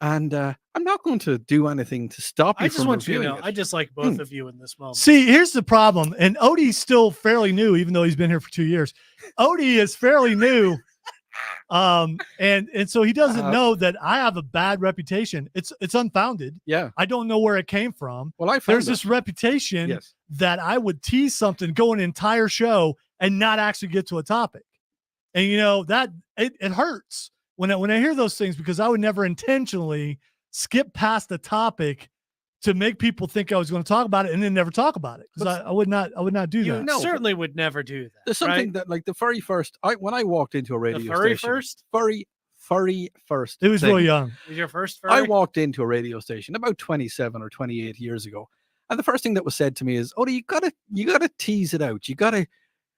and I'm not going to do anything to stop you I just from want you to reviewing know, it. I dislike both of you in this moment. See, here's the problem. And Odie's still fairly new, even though he's been here for 2 years. Odie is fairly new. And so he doesn't know that I have a bad reputation. It's unfounded. Yeah. I don't know where it came from. Well, I found There's this reputation Yes. that I would tease something, go an entire show, and not actually get to a topic. And that it hurts when I hear those things, because I would never intentionally skip past the topic to make people think I was going to talk about it and then never talk about it, because I would not do You that. No, certainly would never do that. There's something right? that, like, the very first, when I walked into a radio The furry station, first? furry first. It was thing, really young. Was your first I furry? walked into a radio station about 27 or 28 years ago, and the first thing that was said to me is, "Oh, you gotta tease it out. You gotta."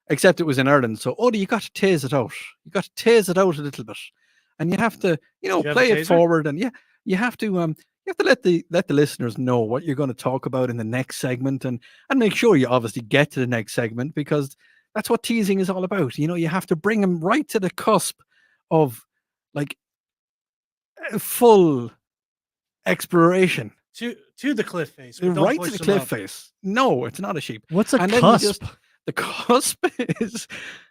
Except it was in Ireland, so you got to tease it out. You got to tease it out a little bit, and you have to, you have play a it taser? forward, and you have to let the listeners know what you're going to talk about in the next segment, and make sure you obviously get to the next segment, because that's what teasing is all about. You have to bring them right to the cusp of like full exploration, to the cliff face. but don't right to push the them cliff up. face. No, it's not a sheep. What's a And then you cusp? The cusp is,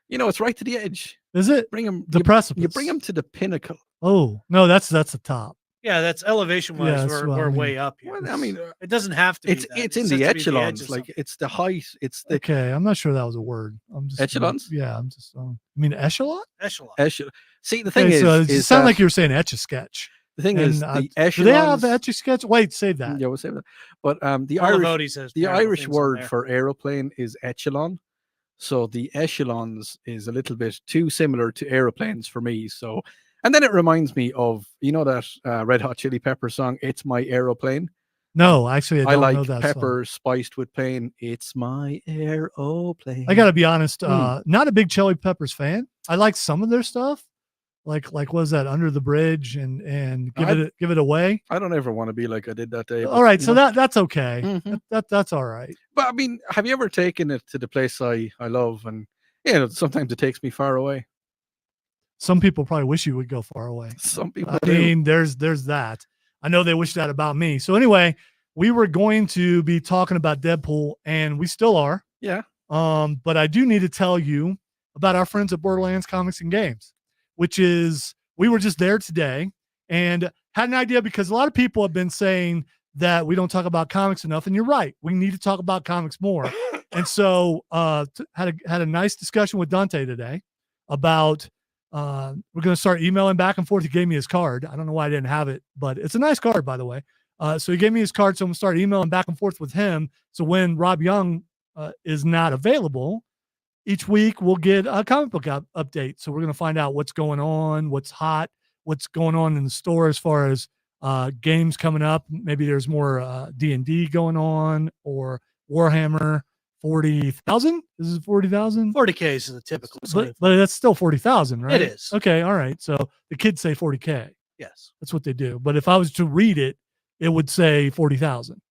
it's right to the edge. Is it Bring them the precipice? You bring them to the pinnacle. Oh no, that's the top. Yeah, that's elevation wise. Yeah, that's what I we're mean. way up here. Well, I mean, it doesn't have to be. it's that. it's It in just the has to be edge echelons. of Like, something. it's the height. It's the Okay, I'm not sure that was a word. I'm just Echelons? Yeah, I'm just. I mean echelon. echelon. echelon. See, the thing Okay, so it is sounded that- like you were saying etch a sketch. the thing is And, the do echelons. they have etch a sketch? Wait, save that. Yeah, we'll say that. But the All of Irish Odie says the terrible Irish things in word there. for aeroplane is echelon. So the echelons is a little bit too similar to aeroplanes for me. So, and then it reminds me of, that Red Hot Chili Pepper song, "It's My Aeroplane." No, actually, I I don't like know that pepper spiced with plain. It's my aeroplane. song. I got to be honest. Hmm. Not a big Chili Peppers fan. I like some of their stuff. Like what was that, Under the Bridge and give it away. I don't ever want to be like I did that day. All right, so that's okay. Mhm. That's all right. But I mean, have you ever taken it to the place I love? And sometimes it takes me far away. Some people probably wish you would go far away. Some people I do. mean, there's that. I know they wish that about me. So anyway, we were going to be talking about Deadpool, and we still are. Yeah. But I do need to tell you about our friends at Borderlands Comics and Games, which is, we were just there today and had an idea, because a lot of people have been saying that we don't talk about comics enough, and you're right. We need to talk about comics more. And so had a nice discussion with Dante today about we're going to start emailing back and forth. He gave me his card. I don't know why I didn't have it, but it's a nice card, by the way. So he gave me his card, so I'm going to start emailing back and forth with him. So when Rob Young is not available, each week we'll get a comic book update. So we're going to find out what's going on, what's hot, what's going on in the store as far as games coming up. Maybe there's more D&D going on, or Warhammer 40,000. This is 40,000. 40K is the typical. But that's still 40,000, right? It is. Okay, all right. So the kids say 40K. Yes. That's what they do. But if I was to read it, it would say 40,000.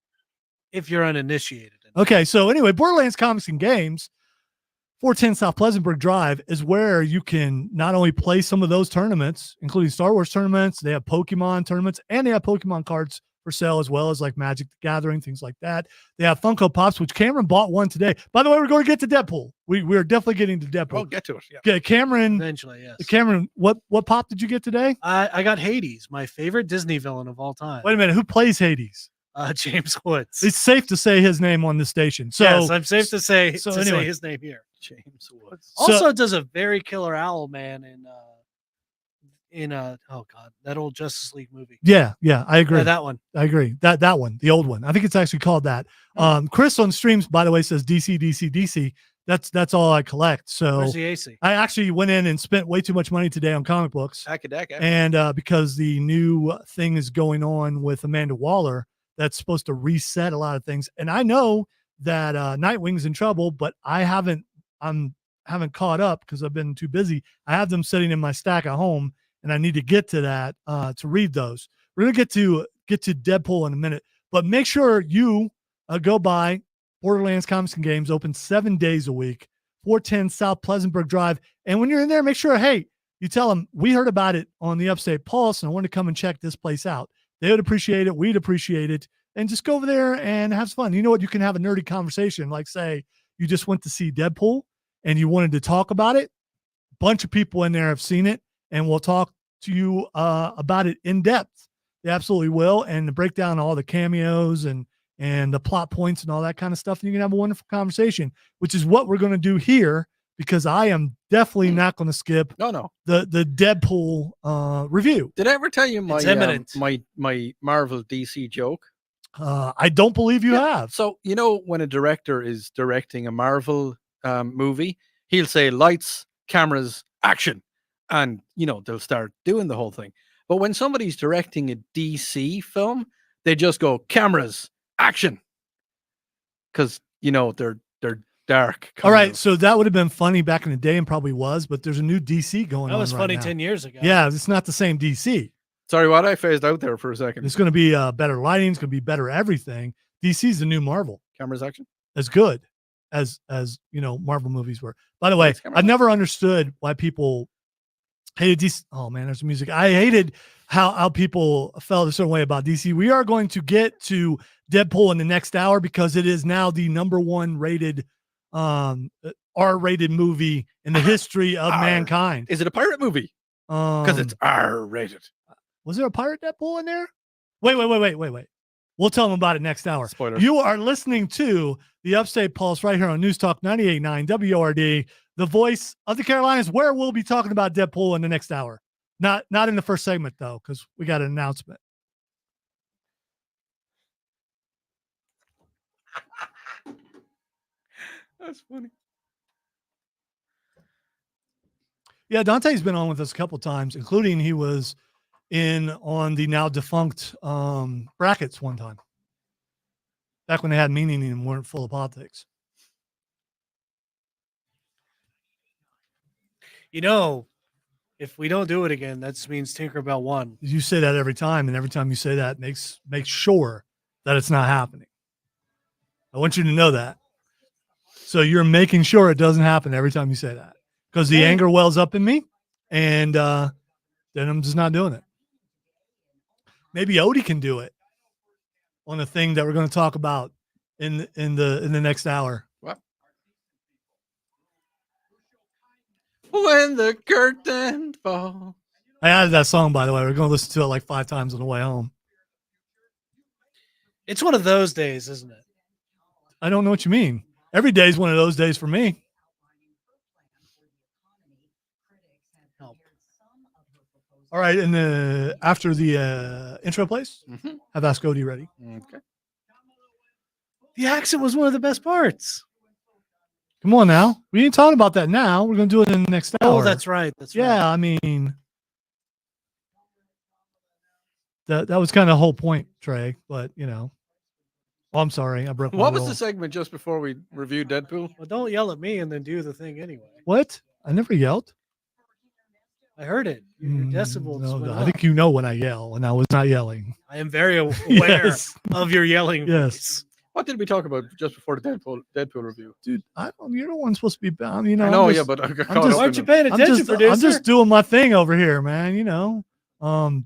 If you're uninitiated. Okay, so anyway, Borderlands Comics and Games, 410 South Pleasantburg Drive is where you can not only play some of those tournaments, including Star Wars tournaments, they have Pokemon tournaments, and they have Pokemon cards for sale as well as like Magic the Gathering, things like that. They have Funko Pops, which Cameron bought one today. By the way, we're going to get to Deadpool. We're definitely getting to Deadpool. We'll get to it. Yeah. Okay, Cameron. Eventually, yes. Cameron, what pop did you get today? I got Hades, my favorite Disney villain of all time. Wait a minute, who plays Hades? James Woods. It's safe to say his name on this station. So yes, I'm safe to say anyway. his name here. James Woods. Also does a very killer owl man in oh god, that old Justice League movie. Yeah, I agree. That one. I agree. That one, the old one. I think it's actually called that. Chris on streams, by the way, says DC, DC, DC. That's all I collect. So Where's the AC? I actually went in and spent way too much money today on comic books. Akadaka. And because the new thing is going on with Amanda Waller, that's supposed to reset a lot of things. And I know that Nightwing's in trouble, but I haven't caught up because I've been too busy. I have them sitting in my stack at home, and I need to get to that to read those. We're gonna get to Deadpool in a minute, but make sure you go by Borderlands Comics and Games, open 7 days a week, 410 South Pleasantburg Drive. And when you're in there, make sure, hey, you tell them we heard about it on the Upstate Pulse and I want to come and check this place out. They would appreciate it. We'd appreciate it. And just go over there and have fun. You know what? You can have a nerdy conversation. Like, say, you just went to see Deadpool and you wanted to talk about it. A bunch of people in there have seen it, and we'll talk to you about it in depth. They absolutely will. And to break down all the cameos and the plot points and all that kind of stuff. And you can have a wonderful conversation, which is what we're going to do here, because I am definitely not going to skip No. the Deadpool review. Did I ever tell you my It's imminent. my Marvel DC joke? I don't believe you have. So, you know, when a director is directing a Marvel movie, he'll say lights, cameras, action. And, you know, they'll start doing the whole thing. But when somebody's directing a DC film, they just go cameras, action. Because, you know, they're dark. All right. So that would have been funny back in the day and probably was, but there's a new DC going on. That was right funny now. 10 years ago. Yeah, it's not the same DC. Sorry, what? I phased out there for a second. It's going to be better lighting. It's going to be better everything. DC's the new Marvel. Cameras, action. As good as you know Marvel movies were. By the way, I've never understood why people hated DC. Oh man, there's music. I hated how people felt a certain way about DC. We are going to get to Deadpool in the next hour because it is now the #1 rated R-rated movie in the history of mankind. Is it a pirate movie? Because it's R-rated. Was there a pirate Deadpool in there? Wait. We'll tell them about it next hour. Spoiler. You are listening to the Upstate Pulse right here on News Talk 98.9 WRD, the voice of the Carolinas, where we'll be talking about Deadpool in the next hour. Not in the first segment, though, because we got an announcement. That's funny. Yeah, Dante's been on with us a couple times, including he was in on the now defunct brackets one time. Back when they had meaning and weren't full of politics. You know, if we don't do it again, that just means Tinkerbell won. You say that every time, and every time you say that, make sure that it's not happening. I want you to know that. So you're making sure it doesn't happen every time you say that, because the anger wells up in me, and then I'm just not doing it. Maybe Odie can do it on the thing that we're going to talk about in the next hour. What? When the curtain falls. I added that song, by the way. We're going to listen to it like 5 times on the way home. It's one of those days, isn't it? I don't know what you mean. Every day is one of those days for me. All right, and after the intro plays, have Ask Odie ready. Okay. The accent was one of the best parts. Come on now. We ain't talking about that now. We're going to do it in the next hour. Oh, that's right. That's right. Yeah, I mean, that was kind of the whole point, Trey, but, you know. Oh, I'm sorry. I broke my What was rule. the segment just before we reviewed Deadpool? Well, don't yell at me and then do the thing anyway. What? I never yelled. I heard it. Your decibels No, went I up. think you know when I yell, and I was not yelling. I am very aware Yes. of your yelling. Yes. voice. What did we talk about just before the Deadpool review? Dude, I don't. You're the one supposed to be bound. You know. I know, I'm yeah, just, but I got I'm caught just- up Why in aren't you them. paying attention, producer? I'm just doing my thing over here, man. You know,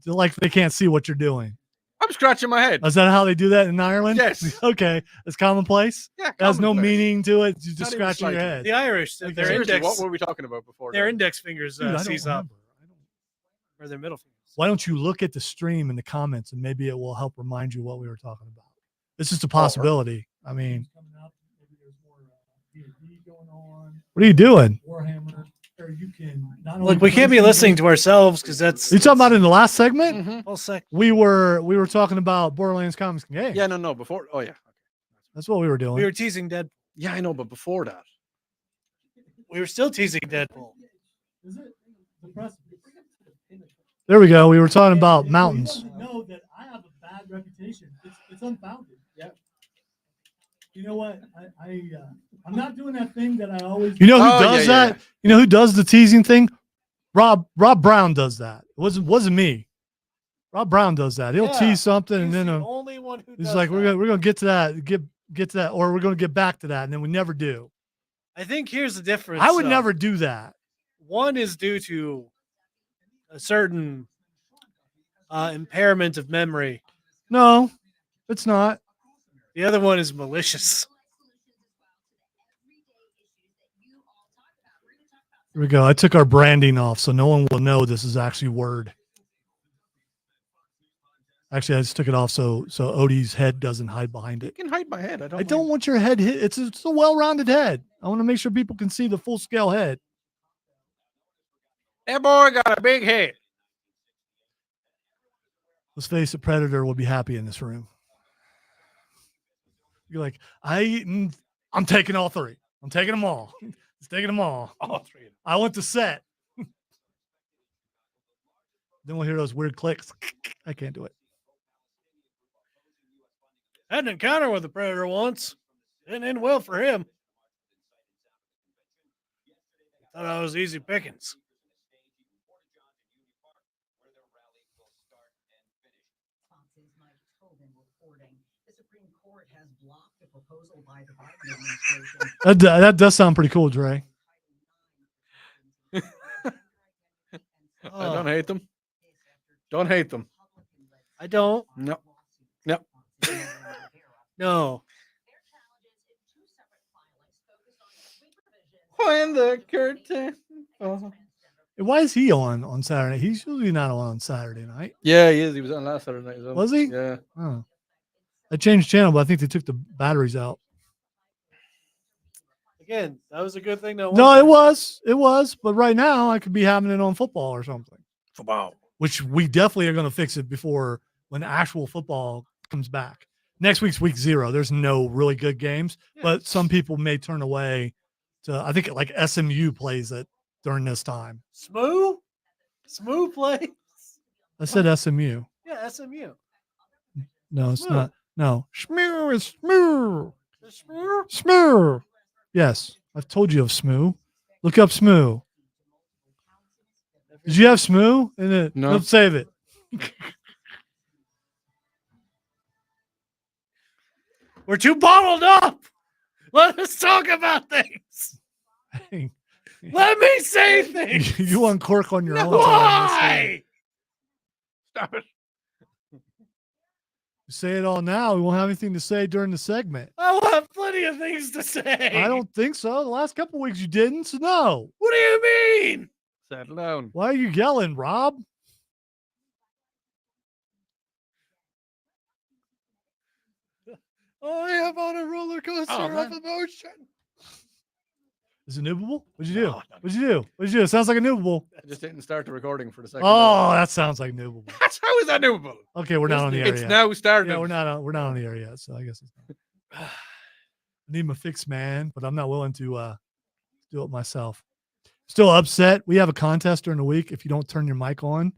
like they can't see what you're doing. I'm scratching my head. Is that how they do that in Ireland? Yes. Okay, it's commonplace. Yeah, It has no commonplace. meaning to it. You Not just even scratching your slightly. head. The Irish, Okay. their Seriously, index, what were we talking about before? their that? index fingers Dude, I don't seize up, remember. I don't- or their middle fingers. Why don't you look at the stream in the comments and maybe it will help remind you what we were talking about. It's just a possibility. I mean, what are you doing? Look, we can't be listening to ourselves because that's. You talking about in the last segment? Mhm. Well, sec. We were talking about Borderlands comics and games. Yeah, no, before. Oh, yeah. That's what we were doing. We were teasing Deadpool. Yeah, I know, but before that. We were still teasing Deadpool. There we go. We were talking about mountains. Know that I have a bad reputation. It's unfounded. Yeah. You know what? I'm not doing that thing that I always. You know who Oh, does yeah, that? You know who does the teasing thing? Rob Brown does that. It wasn't me. Rob Brown does that. He'll Yeah, tease something and He's then the only one who he's does like, that. we're gonna get to that, get to that, or we're gonna get back to that, and then we never do. I think here's the difference. I would though. never do that. One is due to a certain impairment of memory. No, it's not. The other one is malicious. Here we go. I took our branding off, so no one will know this is actually Word. Actually, I just took it off so Odie's head doesn't hide behind You it. can hide my head. I don't want your head hit. It's a well-rounded head. I want to make sure people can see the full-scale head. That boy got a big head. Let's face it, Predator will be happy in this room. You're like, I'm taking all three. I'm taking them all. It's taking them all. All three of them. I want the set. Then we'll hear those weird clicks. I can't do it. Had an encounter with the Predator once. Didn't end well for him. Thought I was easy pickings. That does sound pretty cool, Dre. I don't hate them. Don't hate them. I don't. No. No. When the curtain. Oh. Why is he on Saturday? He's usually not on Saturday night. Yeah, he is. He was on last Saturday night as well. Was he? Yeah. Oh. I changed channel, but I think they took the batteries out. Again, that was a good thing. That No, it was. But right now, I could be having it on football or something. Football. Which we definitely are going to fix it before when actual football comes back. Next week's week 0. There's no really good games, but some people may turn away to, I think like SMU plays it during this time. Smooth plays. I said SMU. Yeah, SMU. No, it's Smoo. not. No. Shmoo is Smoo. Smooth. Smoo. Yes. I've told you of Smoo. Look up Smoo. Did you have Smoo? No. No. Save it. We're too bottled up. Let us talk about things. Hey, Let me say things. you uncork on your own. time. Why? Stop it. You say it all now. We won't have anything to say during the segment. I will have plenty of things to say. I don't think so. The last couple weeks you didn't, so no. What do you mean? Settle down. Why are you yelling, Rob? I am on a roller coaster Oh, of man. emotion. Is it noobable? What'd you do? No, no. What'd you do? What'd you do? It sounds like a noobable. I just didn't start the recording for the second Oh, time. that sounds like noobable. That's how is that doable? Okay, we're not on the air It's yet. now started. Yeah, we're not on the air yet, so I guess it's not. I need my fix, man, but I'm not willing to do it myself. Still upset. We have a contest during the week. If you don't turn your mic on,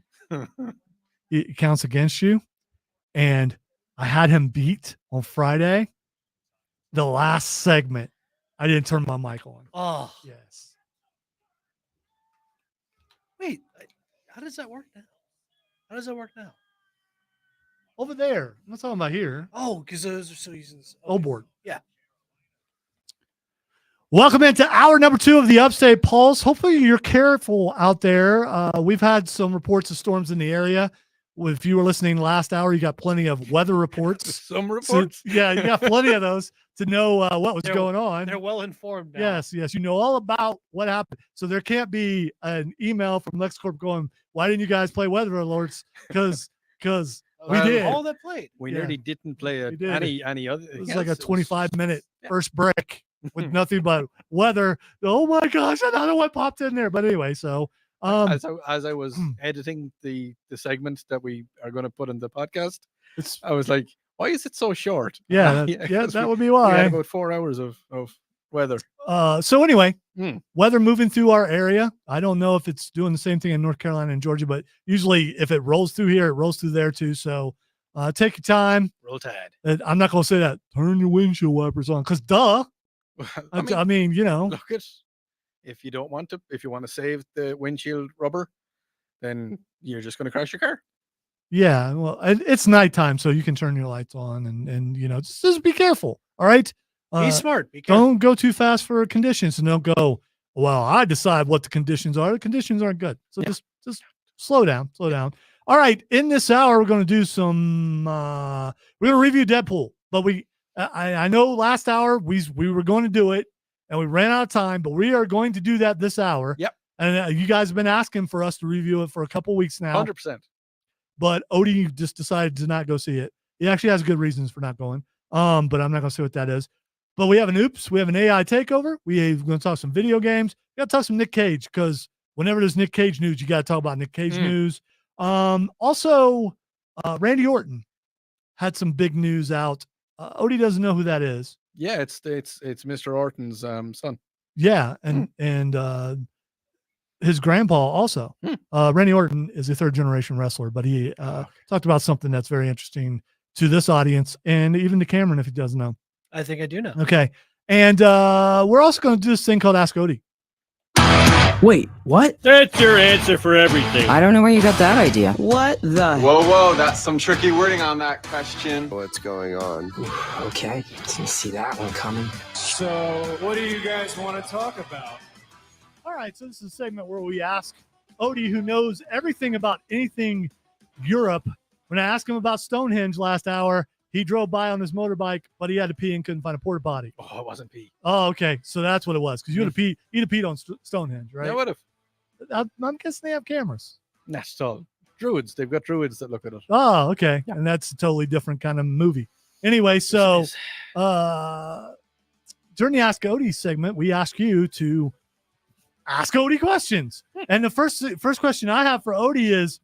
it counts against you. And I had him beat on Friday. The last segment, I didn't turn my mic on. Oh, Yes. wait. How does that work now? How does that work now? over there. I'm not talking about here. Oh, because those are still using this. Old board. Yeah. Welcome into hour number 2 of the Upstate Pulse. Hopefully you're careful out there. We've had some reports of storms in the area. If you were listening last hour, you got plenty of weather reports. Some So, reports. yeah, you got plenty of those to know what was They're- going on. They're well informed now. Yes, you know all about what happened. So there can't be an email from LexCorp going, "Why didn't you guys play weather alerts?" Because we Well, did. All that played. We Yeah. nearly didn't play We did. any other. It was yes, like a it was- 25-minute yeah. first break with nothing but weather. Oh my gosh, another one popped in there. But anyway, so as I was editing the segment that we are going to put in the podcast, it's I was like, "Why is it so short?" yeah, Yeah, yeah, 'cause that would be we had why. about 4 hours of weather. So anyway, Mm. weather moving through our area. I don't know if it's doing the same thing in North Carolina and Georgia, but usually if it rolls through here, it rolls through there too. So take your time. Roll Tide. I'm not going to say that. Turn your windshield wipers on, because duh. I mean, you know, Look at if you don't want to, if you want to save the windshield rubber, then you're just going to crash your car. yeah. Well, it's nighttime, so you can turn your lights on and you know, just be careful. All right. Be smart. Be careful. Don't go too fast for conditions, and don't go, well, I decide what the conditions are. The conditions aren't good. So Yeah. just slow down. All right. In this hour, we're going to do some we're going to review Deadpool, but I know last hour we were going to do it and we ran out of time, but we are going to do that this hour. Yep. And you guys have been asking for us to review it for a couple weeks now, 100%. but Odie just decided to not go see it. He actually has good reasons for not going. But I'm not going to say what that is. But we have an oops. We have an AI takeover. We're going to talk some video games. We got to talk some Nick Cage, because whenever there's Nick Cage news, you got to talk about Nick Cage news. Also, Randy Orton had some big news out. Odie doesn't know who that is. Yeah, it's Mr. Orton's son. Yeah, and his grandpa also. Randy Orton is a third generation wrestler, but he talked about something that's very interesting to this audience and even to Cameron if he doesn't know. I think I do know. Okay, and we're also going to do this thing called Ask Odie. Wait, what? That's your answer for everything. I don't know where you got that idea. What the? Whoa, that's some tricky wording on that question. What's going on? Okay, didn't see that one coming. So, what do you guys want to talk about? All right, so this is a segment where we ask Odie, who knows everything about anything Europe. When I asked him about Stonehenge last hour, he drove by on his motorbike, but he had to pee and couldn't find a porta potty. Oh, it wasn't pee. Oh, okay, so that's what it was. Because you'd have peed on Stonehenge, right? Yeah, what if? I'm guessing they have cameras. That's all. Druids. They've got druids that look at it. Oh, okay, and that's a totally different kind of movie. Anyway, so during the Ask Odie segment, we ask you to ask Odie questions. And the first question I have for Odie is,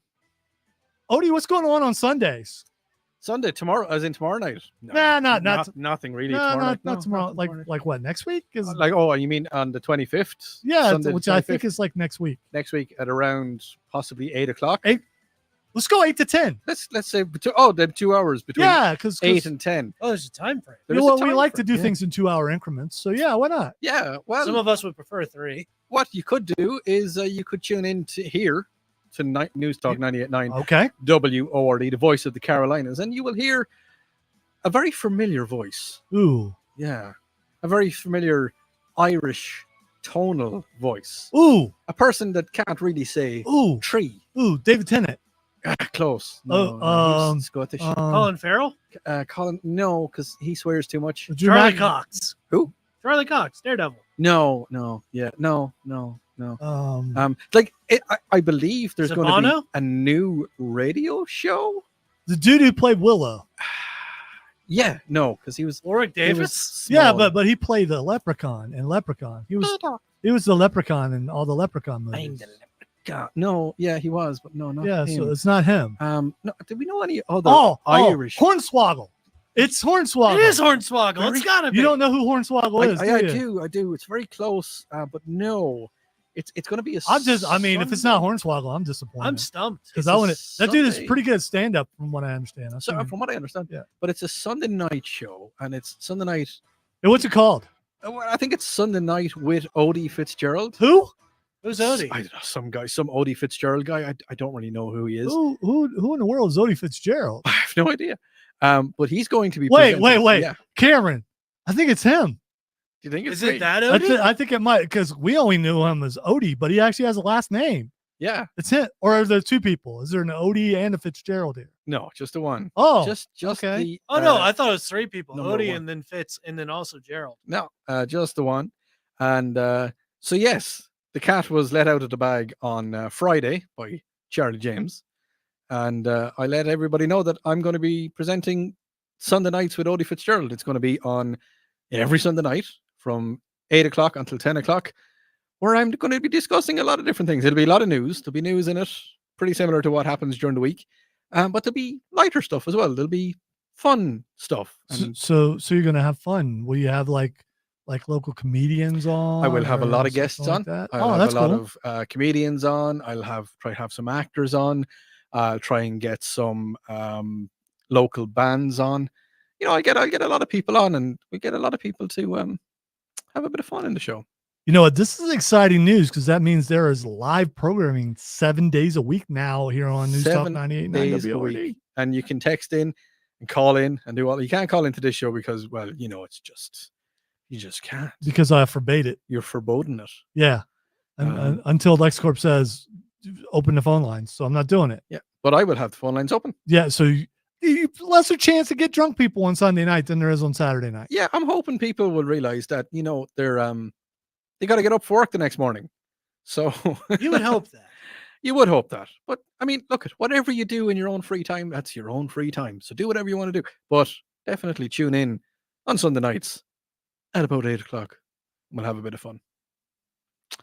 Odie, what's going on Sundays? Sunday, tomorrow, as in tomorrow night. No, Nah, not nothing really. No, tomorrow night. not tomorrow. nothing tomorrow Like what? Next week? Is night. Oh, you mean on the 25th? yeah, Sunday the which I think 25th, is like next week. next week at around possibly 8 o'clock. Let's go 8 to 10. Let's say then 2 hours between Yeah, because 8 and 10. Oh, there's a time frame. There is a we time like to frame, do yeah. things in 2-hour increments. So yeah, why not? Yeah, well, Some of us would prefer 3. what you could do is you could tune in to here to News Talk 98.9 Okay. WORD, the voice of the Carolinas, and you will hear a very familiar voice. Ooh. Yeah, a very familiar Irish tonal voice. Ooh. A person that can't really say Ooh. tree. Ooh. David Tennant. Close. Oh, No, he's Scottish. Colin Farrell? Colin, no, because he swears too much. Drew Charlie Mac- Cox. Who? Charlie Cox, Daredevil. No, yeah, no. I believe there's going to Sabano? be a new radio show. the dude who played Willow. Yeah, no, because he was Warwick he was Davis? Yeah, small. but he played the Leprechaun in Leprechaun. He was the Leprechaun in all the Leprechaun movies. God, no, yeah, he was, but no, not Yeah, him. so it's not him. No, did we know any other Oh, Irish? Hornswoggle. It's Hornswoggle. It is Hornswoggle. It's gotta be. You don't know who Hornswoggle is? I do you? I do. It's very close, but no, it's going to be a. If it's not Hornswoggle, I'm disappointed. I'm stumped. because it's a that dude is Sunday. pretty good at stand up from what I understand. I've So, seen him. from what I understand, Yeah. but it's a Sunday night show, and it's Sunday night. Hey, what's it called? I think it's Sunday night with Odie Fitzgerald. Who? Who's Odie? I don't know, some guy, some Odie Fitzgerald guy. I don't really know who he is. Who in the world is Odie Fitzgerald? I have no idea. But he's going to be. Wait. Yeah. Cameron, I think it's him. Do you think it's Is it me? that Odie? I think it might, because we only knew him as Odie, but he actually has a last name. Yeah. It's him. Or are there two people? Is there an Odie and a Fitzgerald here? No, just the one. Oh, just okay. the. Oh no, I thought it was 3 people: number Odie, one. and then Fitz, and then also Gerald. No, just the one. And so yes, the cat was let out of the bag on Friday by Charlie James, and I let everybody know that I'm going to be presenting Sunday nights with Odie Fitzgerald. It's going to be on every Sunday night from 8 o'clock until 10 o'clock, where I'm going to be discussing a lot of different things. It'll be a lot of news. There'll be news in it, pretty similar to what happens during the week, but there'll be lighter stuff as well. There'll be fun stuff. And So you're gonna have fun. Will you have like local comedians on? I will have a or lot of something guests like on. that? I'll Oh, have that's a lot cool. of comedians on. I'll try to have some actors on. I'll try and get some local bands on. I'll get a lot of people on, and we get a lot of people to have a bit of fun in the show. You know what? This is exciting news, because that means there is live programming 7 days a week now here on News Talk 7 98.9 days a WORD. week, and you can text in and call in and do all. You can't call into this show because, well, it's just you just can't. Because I forbade it. You're forbidden it. Yeah. Until LexCorp says open the phone lines. So I'm not doing it. Yeah, but I will have the phone lines open. Yeah. So lesser chance to get drunk people on Sunday night than there is on Saturday night. Yeah, I'm hoping people will realize that they're they got to get up for work the next morning. So You would hope that. you would hope that. But I mean, look, at whatever you do in your own free time, that's your own free time. So do whatever you want to do. But definitely tune in on Sunday nights at about 8 o'clock. We'll have a bit of fun.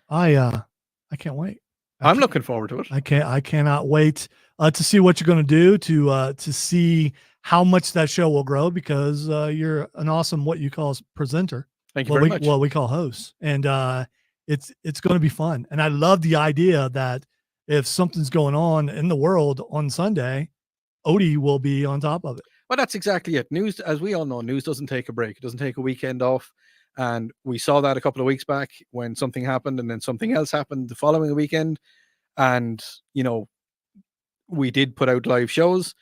I can't wait. I'm looking forward to it. I cannot wait to see what you're going to do, to see how much that show will grow, because you're an awesome, what you call presenter. Thank you very much. What we call hosts. And it's going to be fun. And I love the idea that if something's going on in the world on Sunday, Odie will be on top of it. Well, that's exactly it. News, as we all know, news doesn't take a break. It doesn't take a weekend off. And we saw that a couple of weeks back when something happened, and then something else happened the following weekend. And, we did put out live shows,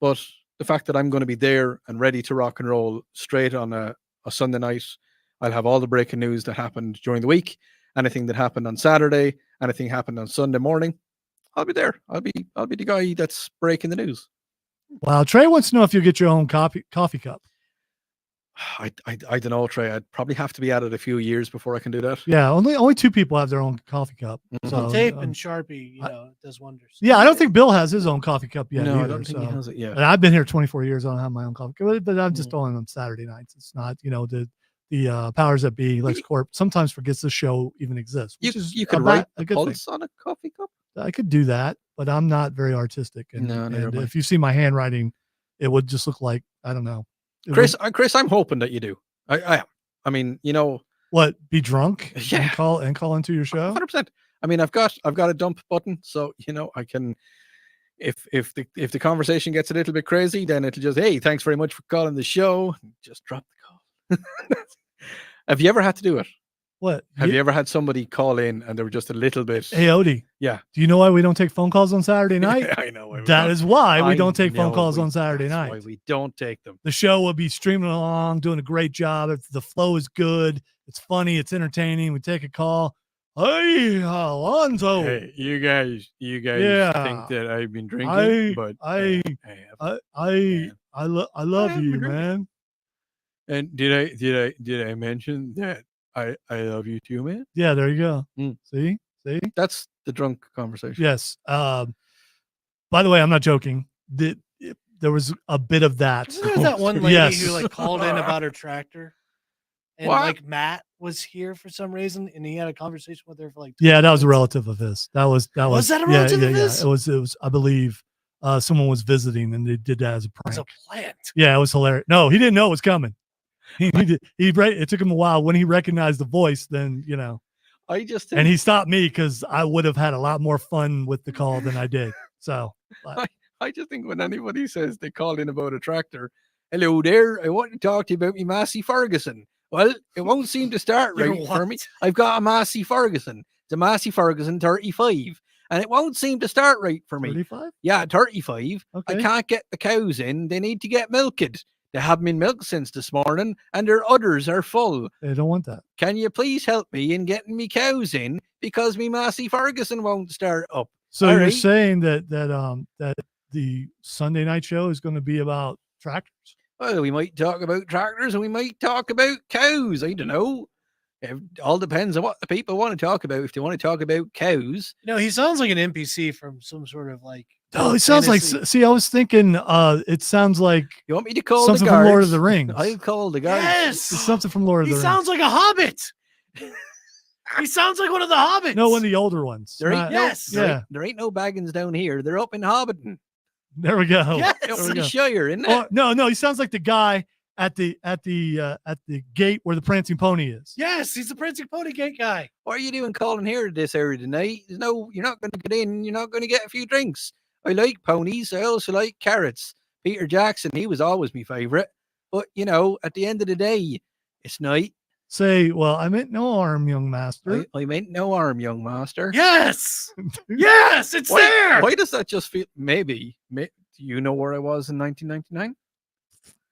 but the fact that I'm going to be there and ready to rock and roll straight on a Sunday night, I'll have all the breaking news that happened during the week, anything that happened on Saturday, anything happened on Sunday morning. I'll be there. I'll be the guy that's breaking the news. Wow. Trey wants to know if you'll get your own coffee cup. I don't know, Trey. I'd probably have to be at it a few years before I can do that. Yeah. Only 2 people have their own coffee cup. So, Tape and Sharpie, does wonders. yeah, I don't think Bill has his own coffee cup yet. No, either, I don't think he has it yet. And I've been here 24 years. I don't have my own coffee cup, but I'm just on Saturday nights. It's not, the powers that be, LexCorp, sometimes forgets the show even exists. Which is You could write a pulse on a coffee cup. I could do that, but I'm not very artistic. And, No, neither and am I. if you see my handwriting, it would just look like, I don't know. It Chris, would- Chris, I'm hoping that you do. I am. I mean, what, be drunk? Yeah. And call into your show? 100%. I mean, I've got a dump button, so I can. If the conversation gets a little bit crazy, then it'll just, hey, thanks very much for calling the show. Just drop the call. Have you ever had to do it? What? Have you ever had somebody call in and they were just a little bit? Hey, Odie. Yeah. Do you know why we don't take phone calls on Saturday night? I know. That is why we I don't take phone know calls we- on Saturday that's night. Why we don't take them. The show will be streaming along, doing a great job. If the flow is good, it's funny, it's entertaining. We take a call. Hey, Alonzo. Hey, you guys Yeah. think that I've been drinking, but I love haven't you, been drinking. man. And did I mention that I love you too, man? Yeah, there you go. Mm. See? That's the drunk conversation. Yes. By the way, I'm not joking. There was a bit of that. There was that one lady Yes. who called in about her tractor, and What? Matt was here for some reason, and he had a conversation with her for Yeah, that was a 20 minutes. relative of his. That was Was that a relative of his? It was I believe someone was visiting and they did that as a It was prank. a plant. Yeah, it was hilarious. No, he didn't know it was coming. It took him a while. When he recognized the voice, then I just and he stopped me because I would have had a lot more fun with the call than I did. So I just think when anybody says they called in about a tractor, hello there, I want to talk to you about my Massey Ferguson. Well, it won't seem to start Your right for me. what? I've got a Massey Ferguson. The Massey Ferguson 35. And it won't seem to start right for me. 35? Yeah, 35. Okay. I can't get the cows in. They need to get milked. They haven't been milked since this morning, and their udders are full. They don't want that. Can you please help me in getting me cows in because me Massey Ferguson won't start up? So All you're right. saying that the Sunday night show is going to be about tractors? Well, we might talk about tractors and we might talk about cows. I don't know. It all depends on what the people want to talk about. If they want to talk about cows, He sounds like an NPC from some sort of like. Oh, it sounds like. fantasy. See, I was thinking. It sounds like you want me to call something the guards? from Lord of the Rings. I'll call the guards. Yes, It's something from Lord of he the sounds like a hobbit. He sounds like one of the hobbits. Rings. No, one of the older ones. There ain't Not- no, Yes. Yeah. there ain't no Baggins down here. They're up in Hobbiton. There we go. Yes. There Up we in the go. Shire, isn't it? Oh, no, he sounds like the guy at the gate where the prancing pony is. Yes, he's the Prancing Pony Gate guy. What are you doing calling here at this hour tonight? You're not going to get in. You're not going to get a few drinks. I like ponies. I also like carrots. Peter Jackson, he was always my favourite. But, at the end of the day, it's night. Say, well, I meant no harm, young master. I meant no harm, young master. Yes, yes, it's there. Why does that just feel? Maybe. Do you know where I was in 1999?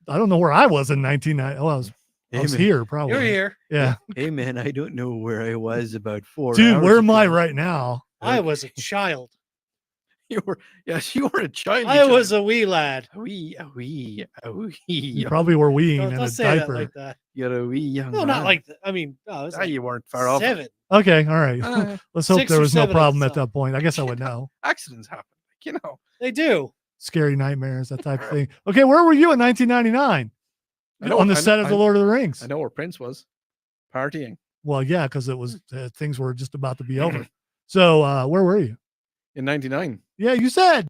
I don't know where I was in 1990. Oh, I was here probably. You're here. Yeah. Hey, man, I don't know where I was about 4 Dude, hours where am I ago. right now? I was a child. You were a child. I was a wee lad. a wee. You probably were weeing Don't, in don't a say that diaper. like that. You're a wee young No, man. not like that. I mean, no, it was Ah, like you weren't far off. 7. Okay, all right. Uh, Let's hope 6 there or was no 7 at the problem at time. that point. I guess I would know. Accidents happen. They do. Scary nightmares, that type of thing. Okay, where were you in 1999? I know- On the I know- set of The Lord of the Rings. I know where Prince was partying Well, yeah, because it was things were just about to be over. So where were you? in '99. Yeah, you said.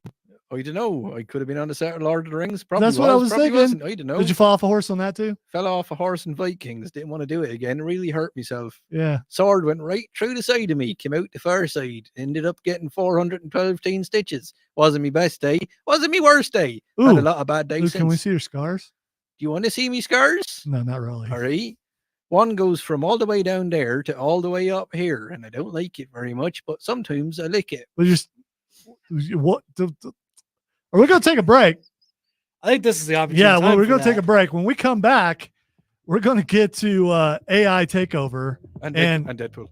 I don't know. I could have been on the set of Lord of the Rings. Probably That's what I was probably thinking. wasn't. I don't know. Did you fall off a horse on that too? Fell off a horse in Vikings. Didn't want to do it again. Really hurt myself. Yeah. Sword went right through the side of me. Came out the far side. Ended up getting 412 stitches. Wasn't my best day. Wasn't my worst day. Had Ooh, a lot of bad days Luke, since. can we see your scars? Do you want to see me scars? No, not really. All right. One goes from all the way down there to all the way up here, and I don't like it very much, but sometimes I like it. But what? Are we going to take a break? I think this is the opportunity. Yeah, well, we're going to take a break. When we come back, we're going to get to AI takeover And Deadpool.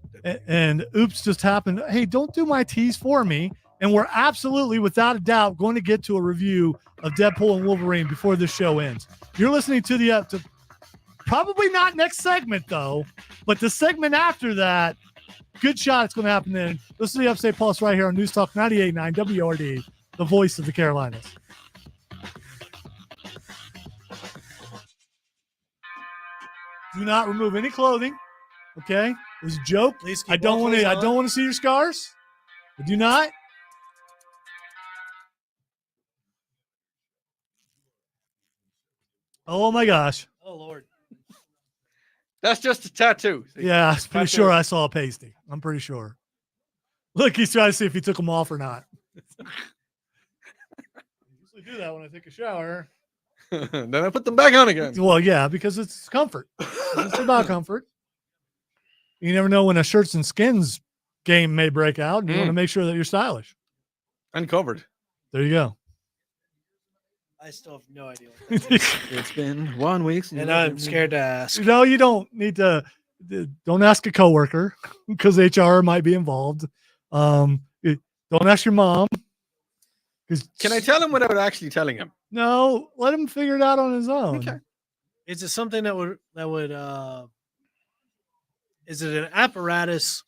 and oops just happened. Hey, don't do my tease for me. And we're absolutely, without a doubt, going to get to a review of Deadpool and Wolverine before this show ends. You're listening to to probably not next segment though, but the segment after that. Good shot. It's going to happen then. Listen to the Upstate Pulse right here on News Talk 98.9 WRD, the voice of the Carolinas. Do not remove any clothing. Okay, it was a joke. Please keep I don't all want to. clothes I on. don't want to see your scars. I do not. Oh my gosh. Oh Lord. That's just a tattoo. Yeah, I'm pretty Tattoo. sure I saw a pasty. I'm pretty sure. Look, he's trying to see if he took them off or not. I usually do that when I take a shower. Then I put them back on again. Well, yeah, because it's comfort. It's about comfort. You never know when a shirts and skins game may break out, and you want to make sure that you're stylish. And covered. There you go. I still have no idea. What that is. It's been 1 week. And I'm scared to ask. No, you don't need to. Don't ask a coworker because HR might be involved. Don't ask your mom. Can I tell him without actually telling him? No, let him figure it out on his own. Okay. Is it something that would is it an apparatus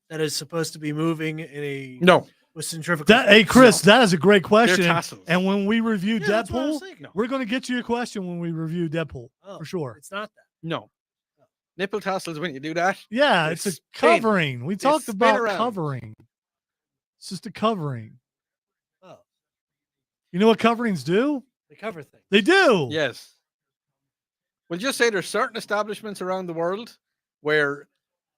that is supposed to be moving in a No. with centrifugal? Hey, Chris, that is a great question. tassels. And when we review Yeah, that's what I was Deadpool, thinking. we're going to get you a question when we review Deadpool Oh, for sure. It's not that. No. Nipple tassels when you do that. Yeah, They it's a spin. covering. We talked spin about around. covering. It's just a covering. Oh, You know what coverings do? they cover things. They do. Yes. We'll just say there's certain establishments around the world where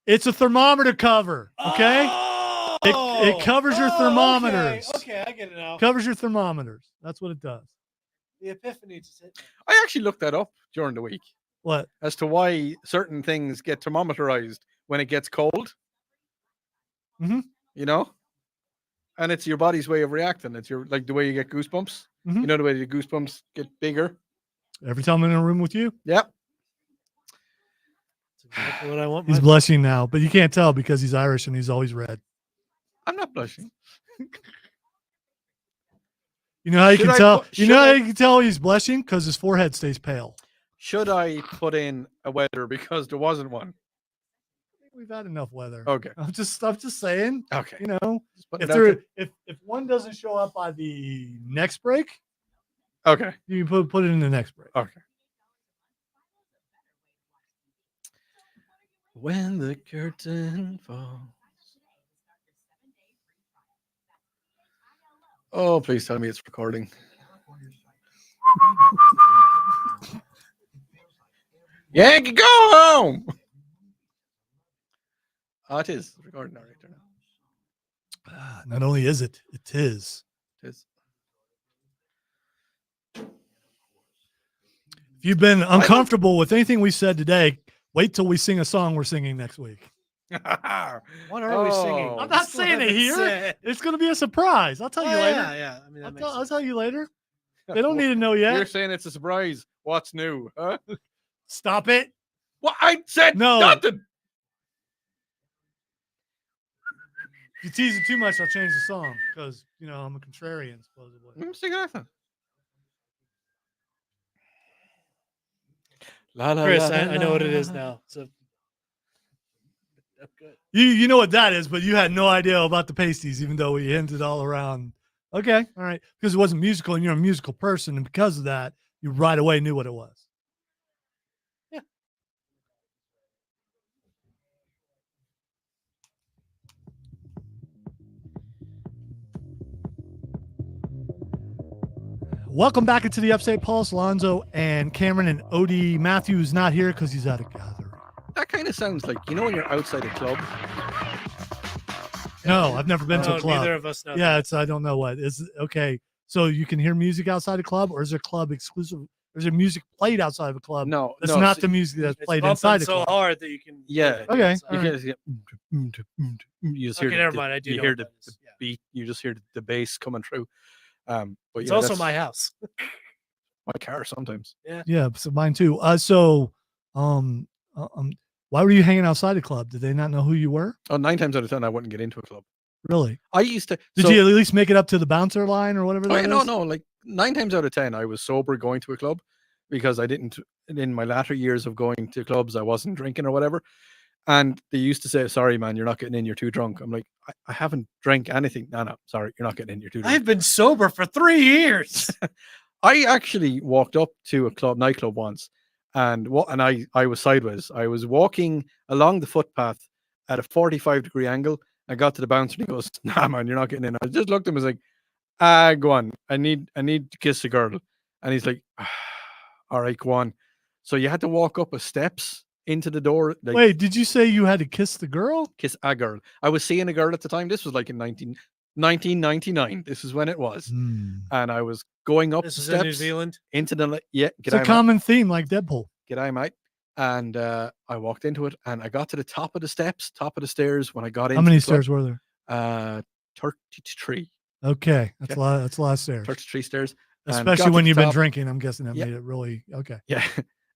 It's a thermometer cover. Okay. Oh, It covers your thermometers. Okay, I get it now. Covers your thermometers. That's what it does. The epiphany just hit me. I actually looked that up during the week What? as to why certain things get thermometerized when it gets cold. Mhm. You know, and it's your body's way of reacting. It's your like the way you get goosebumps. Mhm. You know the way the goosebumps get bigger. Every time I'm in a room with you, Yep. That's exactly what I want. he's my- blushing now, but you can't tell because he's Irish and he's always red. I'm not blushing. You know how you Should can I tell? put- You know should how I- you can tell he's blushing because his forehead stays pale. Should I put in a weather because there wasn't one? We've had enough weather. Okay. I'm just saying. Okay. You know, Just putting if it out there there. if one doesn't show up by the next break, Okay. you can put it in the next break. Okay. When the curtain falls. Oh, please tell me it's recording. Yankee, go home. Oh, it is recording now, right there now. Not only is it, it is. It is. If you've been uncomfortable with anything we said today, wait till we sing a song we're singing next week. What are we singing? Oh. I'm not Still saying it haven't here. said. It's going to be a surprise. I'll tell you later. Yeah. I mean, that makes I'll sense. tell you later. They don't need to know You're yet. saying it's a surprise. What's new? Huh? Stop it. What I said No. nothing. If you tease it too much, I'll change the song because, you know, I'm a contrarian, supposedly. I'm singing anything. La, la, Chris, la, I la, know what it la, is la. now. So good. You know what that is, but you had no idea about the pasties, even though we hinted all around. Okay, all right. Because it wasn't musical and you're a musical person. And because of that, you right away knew what it was. Yeah. Welcome back into the Upstate Pulse. Lonzo and Cameron and Odie Matthews not here because he's at a gathering. That kind of sounds like, you know, when you're outside a club. No, I've never been to No, a club. neither of us know. Yeah, that. it's I don't know what is okay. So you can hear music outside a club, or is there club exclusive? Or is there music played outside of a club? No, That's no, not see, the music that's It's played bumping inside the so club. hard that you can. Yeah. Okay, It's, all You right. just get, you just hear Okay, the, never the- mind. I do you know hear what the, that is. the Yeah. beat. You just hear the bass coming through. But It's yeah, also that's my house. my car sometimes. Yeah, so mine too. Why were you hanging outside the club? Did they not know who you were? Oh, 9 times out of 10, I wouldn't get into a club. Really? I used to. Did so- you at least make it up to the bouncer line or whatever Oh, that yeah, no, is? no. Like 9 times out of 10, I was sober going to a club because I didn't. In my latter years of going to clubs, I wasn't drinking or whatever. And they used to say, "Sorry, man, you're not getting in. You're too drunk." I'm like, I haven't drank anything. No, sorry, you're not getting in. You're too drunk. I've been sober for 3 years. I actually walked up to a nightclub once, and I was sideways. I was walking along the footpath at a 45-degree angle. I got to the bouncer and he goes, "Nah, man, you're not getting in." I just looked at him and was like, go on. I need to kiss a girl." And he's like, "All right, go on." So you had to walk up a steps into the door. Like, Wait, did you say you had to kiss the girl? kiss a girl. I was seeing a girl at the time. This was like in 1999. This is when it was. And I was going up This the is steps in New Zealand. into the It's a g'day, mate. common theme like Deadpool. G'day, mate. And I walked into it and I got to the top of the stairs when I got in. How many stairs were there? 33. Okay, that's Okay. a lot. That's a lot of stairs, 33 stairs. and got especially to when the you've been top. drinking. I'm guessing that Yeah. made it really okay. Yeah.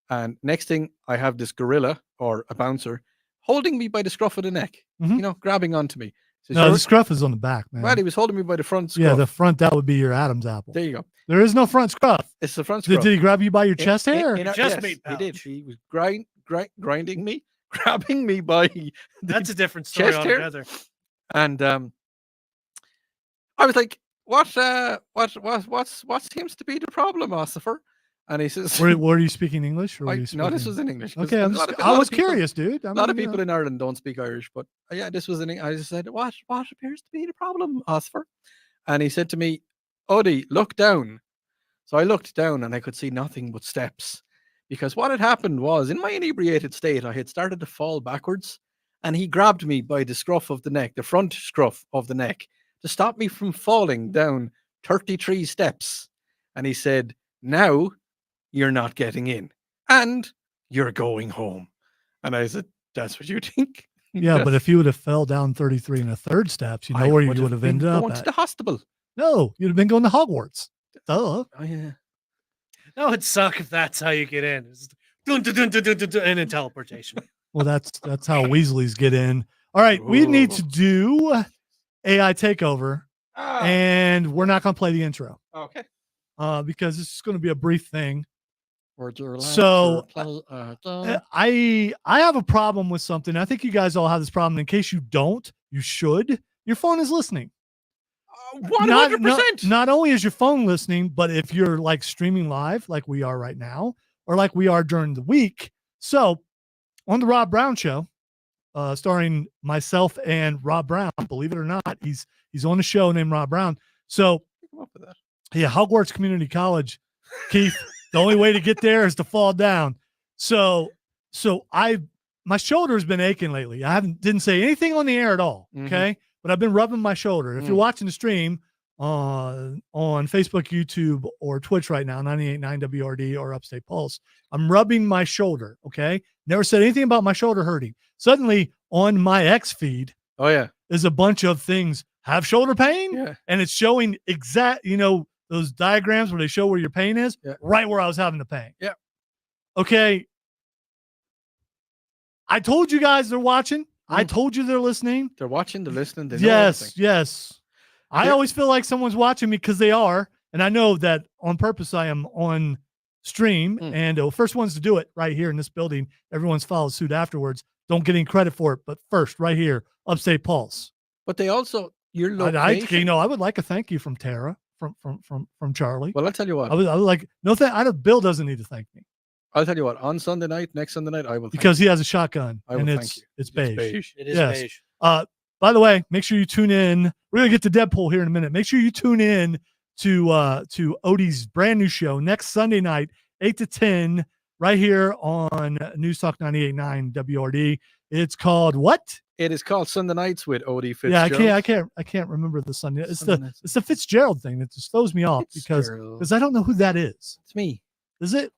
And next thing, I have this gorilla or a bouncer holding me by the scruff of the neck, Mhm. you know, grabbing onto me. Says, No, "You're-" the scruff is on the back, man. Well, he was holding me by the front scruff. Yeah, the front that would be your Adam's apple. There you go. There is no front scruff. It's the front Did, scruff. did he grab you by your chest hair? In our- Chest yes, meat he did. pouch. He was grinding me, grabbing me by the That's a different story chest hair. altogether. And I was like, what seems to be the problem, Ossifer? And he says, Were you speaking English? Or were you no, this speaking- was in English. 'cause Okay. a I'm lot just, of- I lot was of people- curious, dude. A lot of people in Ireland don't speak Irish, but yeah, this was in. I just said, what appears to be the problem, Ossifer? And he said to me, "Odie, look down." So I looked down and I could see nothing but steps, because what had happened was, in my inebriated state, I had started to fall backwards, and he grabbed me by the scruff of the neck, the front scruff of the neck, to stop me from falling down 33 steps. And he said, "Now you're not getting in, and you're going home." And I said, "That's what you think?" Yeah, but if you would have fell down 33 and a third steps, you know where you would have ended up going to at. the hospital. No, you'd have been going to Hogwarts. Duh. Oh yeah. That would suck if that's how you get in. It's dun, dun, dun, dun, dun, dun, dun, and then teleportation. Well, that's how Weasleys get in. All right, we need to do AI takeover, and we're not going to play the intro Okay. because this is going to be a brief thing. Roger, So Roger, I have a problem with something. I think you guys all have this problem. In case you don't, you should. Your phone is listening. 100%. Not only is your phone listening, but if you're like streaming live, like we are right now, or like we are during the week. So on the Rob Brown Show, starring myself and Rob Brown, believe it or not, he's on a show named Rob Brown. So Come up with that. yeah, Hogwarts Community College, Keith. The only way to get there is to fall down. So my shoulder's been aching lately. I didn't say anything on the air at all. Okay. But I've been rubbing my shoulder. If you're watching the stream on Facebook, YouTube, or Twitch right now, 98.9 WRD or Upstate Pulse, I'm rubbing my shoulder. Okay. Never said anything about my shoulder hurting. Suddenly on my X feed, Oh yeah. is a bunch of things. Have shoulder pain? Yeah. And it's showing exact, those diagrams where they show where your pain is, right where I was having the pain. Yeah. Okay. I told you guys they're watching. I told you they're listening. They're watching, they're listening. They know everything. Yes. I always feel like someone's watching me because they are. And I know that on purpose I am on stream. And the first ones to do it right here in this building. Everyone's followed suit afterwards. Don't get any credit for it. But first, right here, Upstate Pulse. But they also, your location. I would like a thank you from Tara, from Charlie. Well, I'll tell you what. I would like, no, Bill doesn't need to thank me. I'll tell you what. On Sunday night, next Sunday night, I will. Because he has a shotgun. I will and thank you. It's beige. It is beige. By the way, make sure you tune in. We're gonna get to Deadpool here in a minute. Make sure you tune in to Odie's brand new show next Sunday night, 8 to 10, right here on News Talk 98.9 WRD. It's called what? It is called Sunday Nights with Odie Fitzgerald. Yeah, I can't remember the Sunday. It's the Fitzgerald thing that just throws me off because I don't know who that is. It's me. Is it?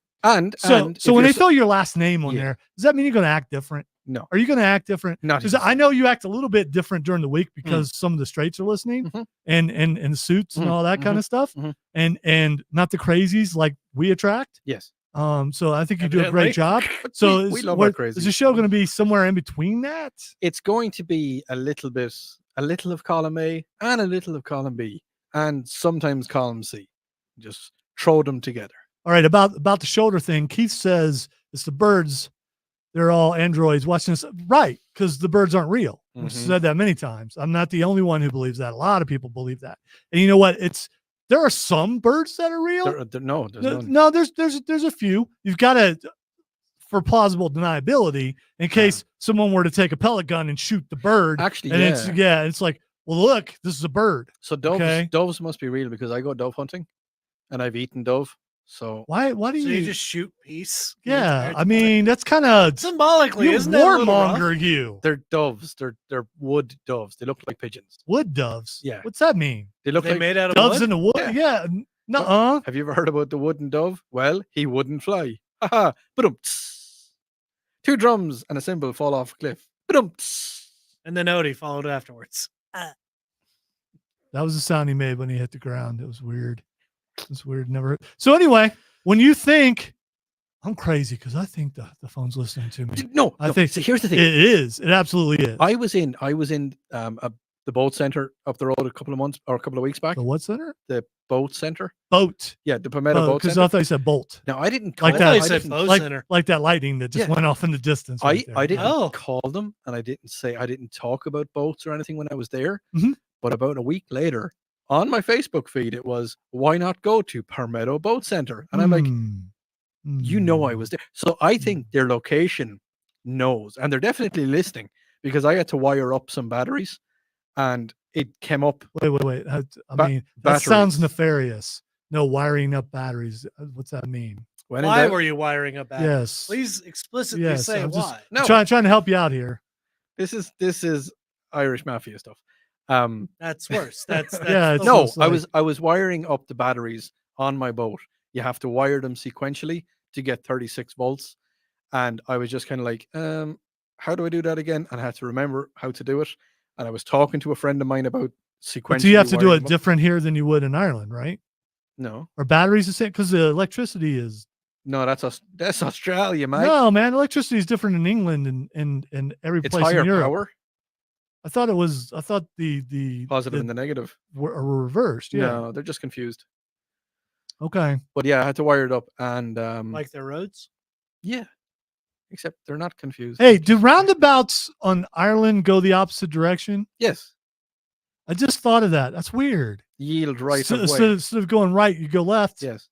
So when they throw your last name on there, does that mean you're going to act different? No. Are you going to act different? Not because I know you act a little bit different during the week because some of the straights are listening and suits and all that kind of stuff, and not the crazies like we attract. Yes. So I think you do a great job. So we love our crazies. Is the show going to be somewhere in between that? It's going to be a little of column A and a little of column B and sometimes column C. Just throw them together. All right, about the shoulder thing, Keith says it's the birds. They're all androids watching us. Right, because the birds aren't real. I've said that many times. I'm not the only one who believes that. A lot of people believe that. And you know what? There are some birds that are real. There's a few. You've got to, for plausible deniability, in case someone were to take a pellet gun and shoot the bird. Actually, and it's like, well, look, this is a bird. So doves must be real because I go dove hunting, and I've eaten dove. So why do So you you just shoot peace? Yeah, I mean that's kind of symbolically, isn't it? Warmonger, you. They're doves. They're wood doves. They look like pigeons. Wood doves. Yeah. What's that mean? They look like made out of Doves wood? in the wood. Yeah. Nuh-uh. Have you ever heard about the wooden dove? Well, he wouldn't fly. Haha. But two drums and a cymbal fall off a cliff. But And then Odie followed afterwards. That was the sound he made when he hit the ground. It was weird. It's weird. Never. So anyway, when you think I'm crazy because I think the phone's listening to me. No, I think so here's the thing. It is. It absolutely is. I was in the boat center up the road a couple of weeks back. The what center? The boat center. Boat. Yeah, the Palmetto boat Because center. I thought you said bolt. Now I didn't Like call that. I said boat center. Like that lightning that just went off in the distance. I didn't Oh. call them, and I didn't talk about boats or anything when I was there. Mhm. But about a week later, on my Facebook feed, it was, why not go to Palmetto Boat Center? And I'm like, you know I was there. So I think their location knows, and they're definitely listening because I had to wire up some batteries and it came up. Wait. I mean, that sounds nefarious. No, wiring up batteries. What's that mean? Why were you wiring up batteries? Yes. Please explicitly say I'm why. No, trying to help you out here. this is Irish mafia stuff. That's worse. That's Yeah, it's the No, almost like- I was wiring up the batteries on my boat. You have to wire them sequentially to get 36 volts. And I was just kind of like, how do I do that again? And I had to remember how to do it. And I was talking to a friend of mine about sequentially. But do you have to do wiring it them up. different here than you would in Ireland, right? No, Or batteries the same? Because the electricity is no, that's Australia, mate. no, man. Electricity is different in England and every It's place higher in Europe. power, I thought it was. I thought the positive and the negative. were reversed. Yeah. No, they're just confused. Okay. But yeah, I had to wire it up, and Like their roads. yeah, except they're not confused. Hey, do roundabouts on Ireland go the opposite direction? Yes, I just thought of that. That's weird. yield right So, of way. instead of going right, you go left. Yes,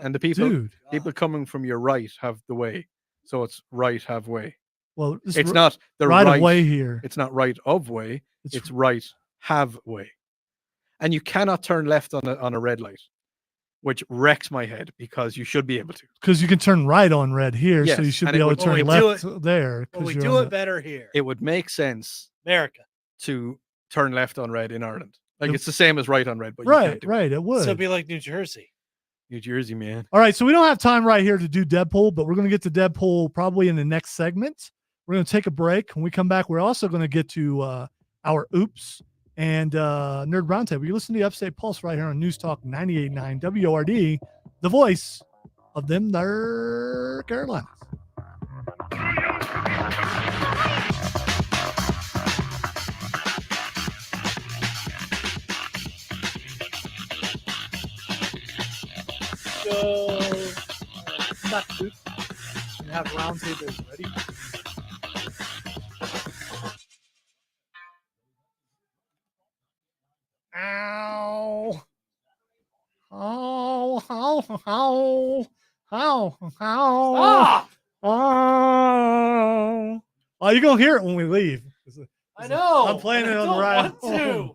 and the people Dude. people coming from your right have the way, so it's right have way. Well, It's not the right right of way here. It's not right of way. It's right have way, and you cannot turn left on a red light, which wrecks my head because you should be able to. Because you can turn right on red here, so you Yes, should and be it able would- to turn we do left there. But 'cause we you're do on it the- better here. It would make sense America. to turn left on red in Ireland. Like It- it's the same as right on red, but you Right, can't do right. It it. would. So it'd be like New Jersey. New Jersey, man. All right, so we don't have time right here to do Deadpool, but we're going to get to Deadpool probably in the next segment. We're going to take a break. When we come back, we're also going to get to our Oops and Nerd Roundtable. You listen to the Upstate Pulse right here on News Talk 98.9 WORD, the voice of them there Carolinas. So back to and have roundtables ready. Ow. Oh, how. Ah! Oh. Oh, you're going to hear it when we leave. I know. I'm playing and it I on the don't ride want to. home.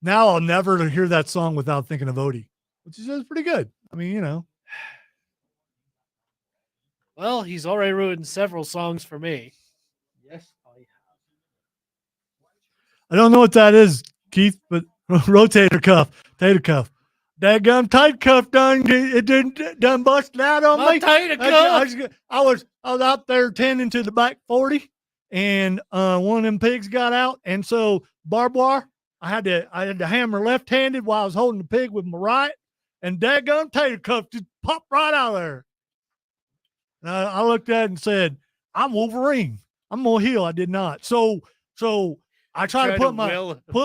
Now I'll never hear that song without thinking of Odie, which is pretty good. I mean, you know. Well, he's already ruined several songs for me. Yes, I I don't know what that is, Keith, but rotator cuff, tater cuff. That gum tight cuff done busted out on My me. tater cuff. I was out there tending to the back 40, and one of them pigs got out, and so barbed wire. I had to hammer left-handed while I was holding the pig with my right, and that gum tater cuff just popped right out of there. And I looked at it and said, "I'm Wolverine. I'm gonna heal." I did not. So I tried to put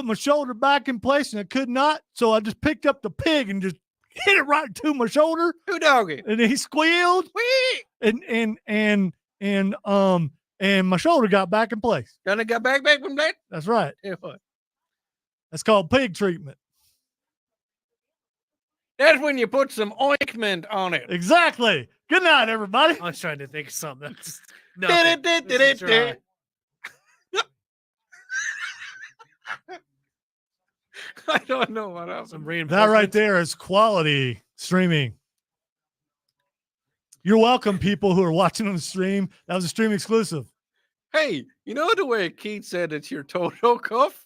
my shoulder back in place, and I could not. So I just picked up the pig and just hit it right to my shoulder, Who doggy? and he squealed, and my shoulder got back in place. Gonna get back from that? That's right. Yeah, what? That's called pig treatment. That's when you put some ointment on it. Exactly. Good night, everybody. I was trying to think of something. That's I don't know what else. Some That reinforcements. right there is quality streaming. You're welcome, people who are watching on the stream. That was a stream exclusive. Hey, you know the way Keith said it's your Toto cuff?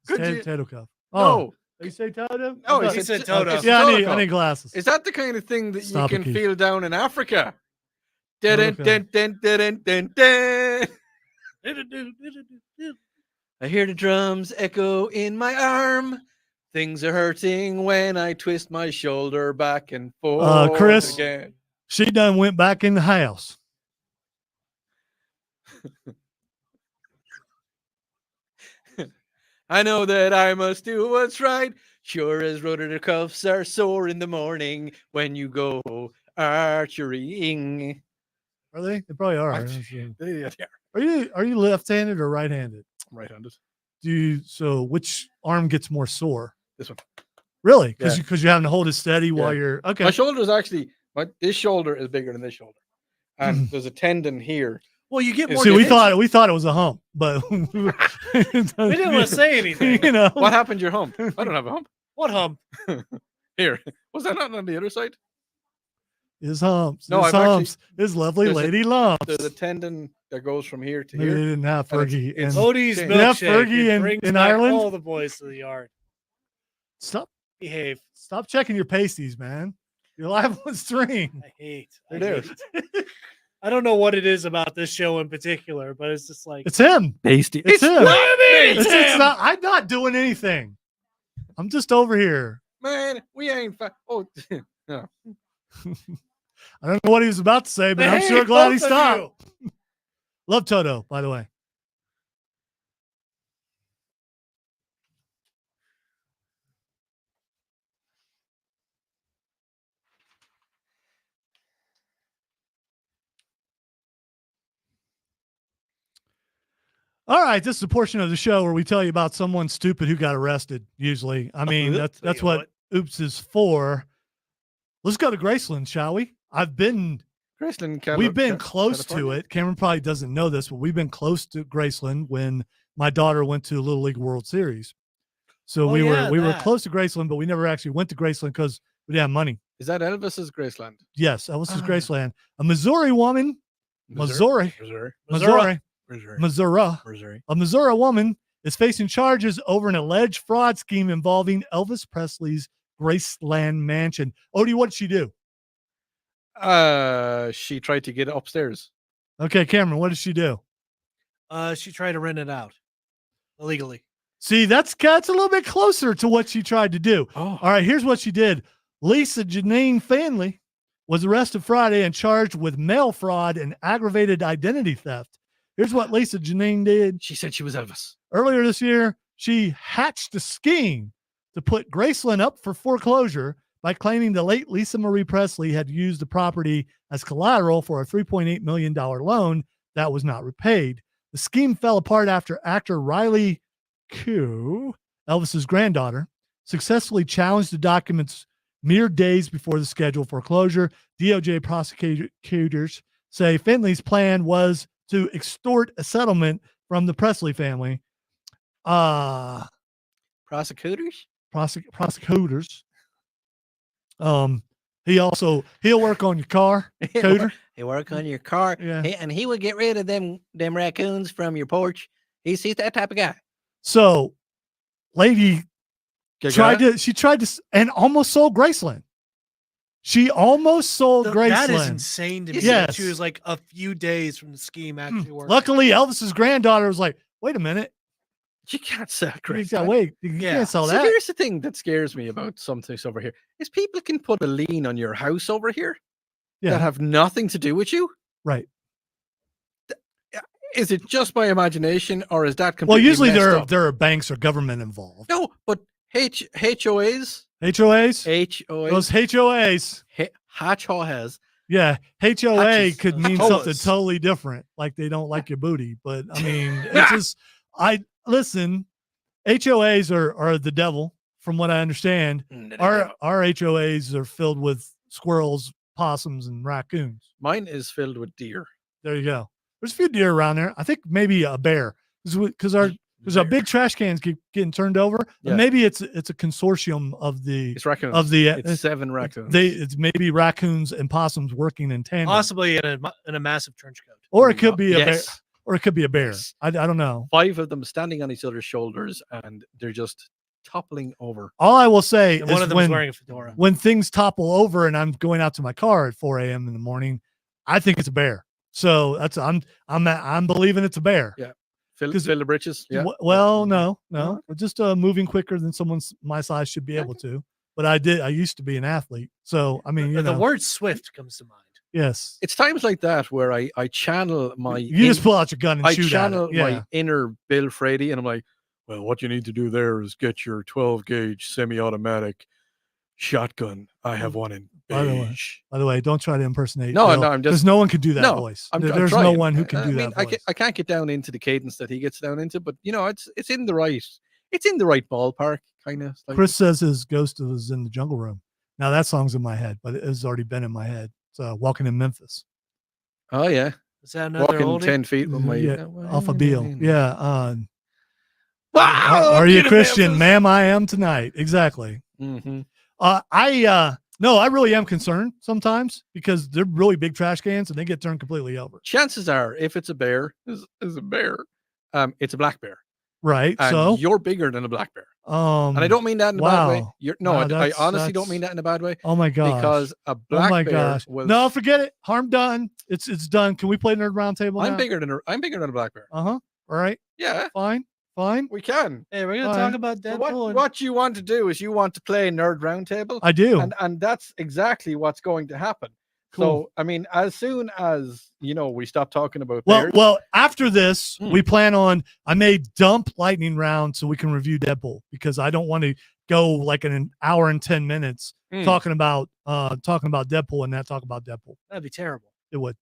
Could you? Tato cuff. No. You say Toto? No, I he thought- said Toto. it's a Yeah, Toto I cuff. need glasses. Is that the kind of thing that Stop you it, can Keith. feel down in Africa? Okay. Dun, dun, dun, dun, dun. I hear the drums echo in my arm. Things are hurting when I twist my shoulder back and forth Chris? again. She done went back in the house. I know that I must do what's right. Sure as rotator cuffs are sore in the morning when you go archerying. Are they? They probably are. Yeah, Are you left-handed or right-handed? I'm right-handed. So which arm gets more sore? This one. Really? Because Yeah. you're having to hold it steady while Yeah. you're okay. My shoulder is actually this shoulder is bigger than this shoulder, and there's a tendon here. Well, you get See, more. See, we defense. thought it was a hump, but we We didn't want to say anything. You know, What happened to your hump? I don't have a hump. What hump? Here, was that not on the other side? his humps. No, his I've actually- humps. His lovely there's a- lady lumps. There's a tendon that goes from here to Maybe they here. didn't have and it's- Fergie. it's- And Odie's Yeah, milkshake. Fergie It in- brings in back Ireland? all the boys to the yard. stop Behave. checking your pasties, man. You're live on stream. I hate. They're there. I don't know what it is about this show in particular, but it's just like It's him. Pasty. It's him. it's Not. I'm not doing anything. I'm just over here. Man, we ain't. Oh, no. I don't know what he was about to say, but I'm Hey, sure glad he both of stopped. Love Toto, by the way. All right, this is a portion of the show where we tell you about someone stupid who got arrested. Usually, I mean that's what Oops is for. Let's go to Graceland, shall we? Graceland, We've been close to it. Cameron probably doesn't know this, but we've been close to Graceland when my daughter went to Little League World Series. So we were close to Graceland, but we never actually went to Graceland because we didn't have money. Is that Elvis's Graceland? Yes, Elvis's Graceland. A Missouri woman, Missouri. A Missouri woman is facing charges over an alleged fraud scheme involving Elvis Presley's Graceland mansion. Odie, what did she do? She tried to get upstairs. Okay, Cameron, what did she do? She tried to rent it out illegally. See, that's a little bit closer to what she tried to do. Oh. All right, here's what she did. Lisa Janine Fanley was arrested Friday and charged with mail fraud and aggravated identity theft. Here's what Lisa Janine did. She said she was Elvis. Earlier this year, she hatched a scheme to put Graceland up for foreclosure by claiming the late Lisa Marie Presley had used the property as collateral for a $3.8 million loan that was not repaid. The scheme fell apart after actor Riley Q, Elvis's granddaughter, successfully challenged the documents mere days before the scheduled foreclosure. DOJ prosecutors say Finley's plan was to extort a settlement from the Presley family. Prosecutors? Prosecutors. He'll work on your car. He'll work on your car. Yeah. And he would get rid of them raccoons from your porch. He's that type of guy. So, lady tried to and almost sold Graceland. She almost sold Graceland. That is insane to me. Yes. She was like a few days from the scheme actually working. Luckily, Elvis's granddaughter was like, wait a minute. You can't sell You can't sell So that. here's the thing that scares me about some things over here is people can put a lien on your house over here that have nothing to do with you. Right. Is it just my imagination or is that Well, completely usually messed there up? are banks or government involved. No, but HOAs? HOAs? HOAs? Those HOAs. HOAs. Yeah. HOA Hatches. could mean Hoas. something totally different. Like they don't like your booty. But I mean, it's just, listen, HOAs are the devil from what I understand. Our HOAs are filled with squirrels, possums, and raccoons. Mine is filled with deer. There you go. There's a few deer around there. I think maybe a bear because there's a big trash cans getting turned over. Yeah. And maybe it's a consortium of the It's raccoons. It's 7 raccoons. It's maybe raccoons and possums working in tandem. Possibly in a massive trench coat. Or it could be a bear. Yes. Or it could be a bear. Yes. I don't know. 5 of them standing on each other's shoulders and they're just toppling over. All I will say And one is of them is wearing a fedora. when things topple over and I'm going out to my car at 4 a.m. in the morning, I think it's a bear. So that's I'm believing it's a bear. Yeah. Fill the britches. Yeah. Well, no. Just moving quicker than someone my size should be able to. But I used to be an athlete. So I mean, The word swift comes to mind. Yes. It's times like that where I channel my You just pull out your gun and I shoot channel at it. Yeah. my inner Bill Frady and I'm like, well, what you need to do there is get your 12 gauge semi-automatic shotgun. I have one in beige. By the way, don't try to impersonate. No, Bill, no, I'm just because no one can do that no, voice. I'm There's no trying. one who can I do mean, that voice. I can't get down into the cadence that he gets down into, but you know, it's in the right ballpark, kind of. Like, Chris says his ghost was in the jungle room. Now that song's in my head, but it has already been in my head. So Walking in Memphis. oh yeah, Is that another walking oldie? 10 feet with my Off a Beal. Yeah. Wow, Are you a get it, Christian? Memphis. Ma'am, I am tonight. Exactly. Mm-hmm. No, I really am concerned sometimes because they're really big trash cans and they get turned completely over. Chances are, if it's a bear, is a bear, it's a black bear. Right. And So you're bigger than a black bear. And I don't mean that in a bad way. Wow. No, Wow, I honestly don't mean that in a bad way. Oh my gosh. Because a Oh black my bear gosh. will. No, forget it. Harm done. It's done. Can we play Nerd Roundtable now? I'm bigger than a black bear. Uh-huh. All right. Yeah, Fine. we can. Hey, we're gonna Fine. talk about So Deadpool. what you want to do is you want to play Nerd Roundtable. I do. And that's exactly what's going to happen. Cool. So I mean, as soon as we stop talking about bears, Well, after this, we plan on I may dump lightning round so we can review Deadpool because I don't want to go like an hour and 10 minutes talking about Deadpool and not talk about Deadpool. That'd be terrible. It would.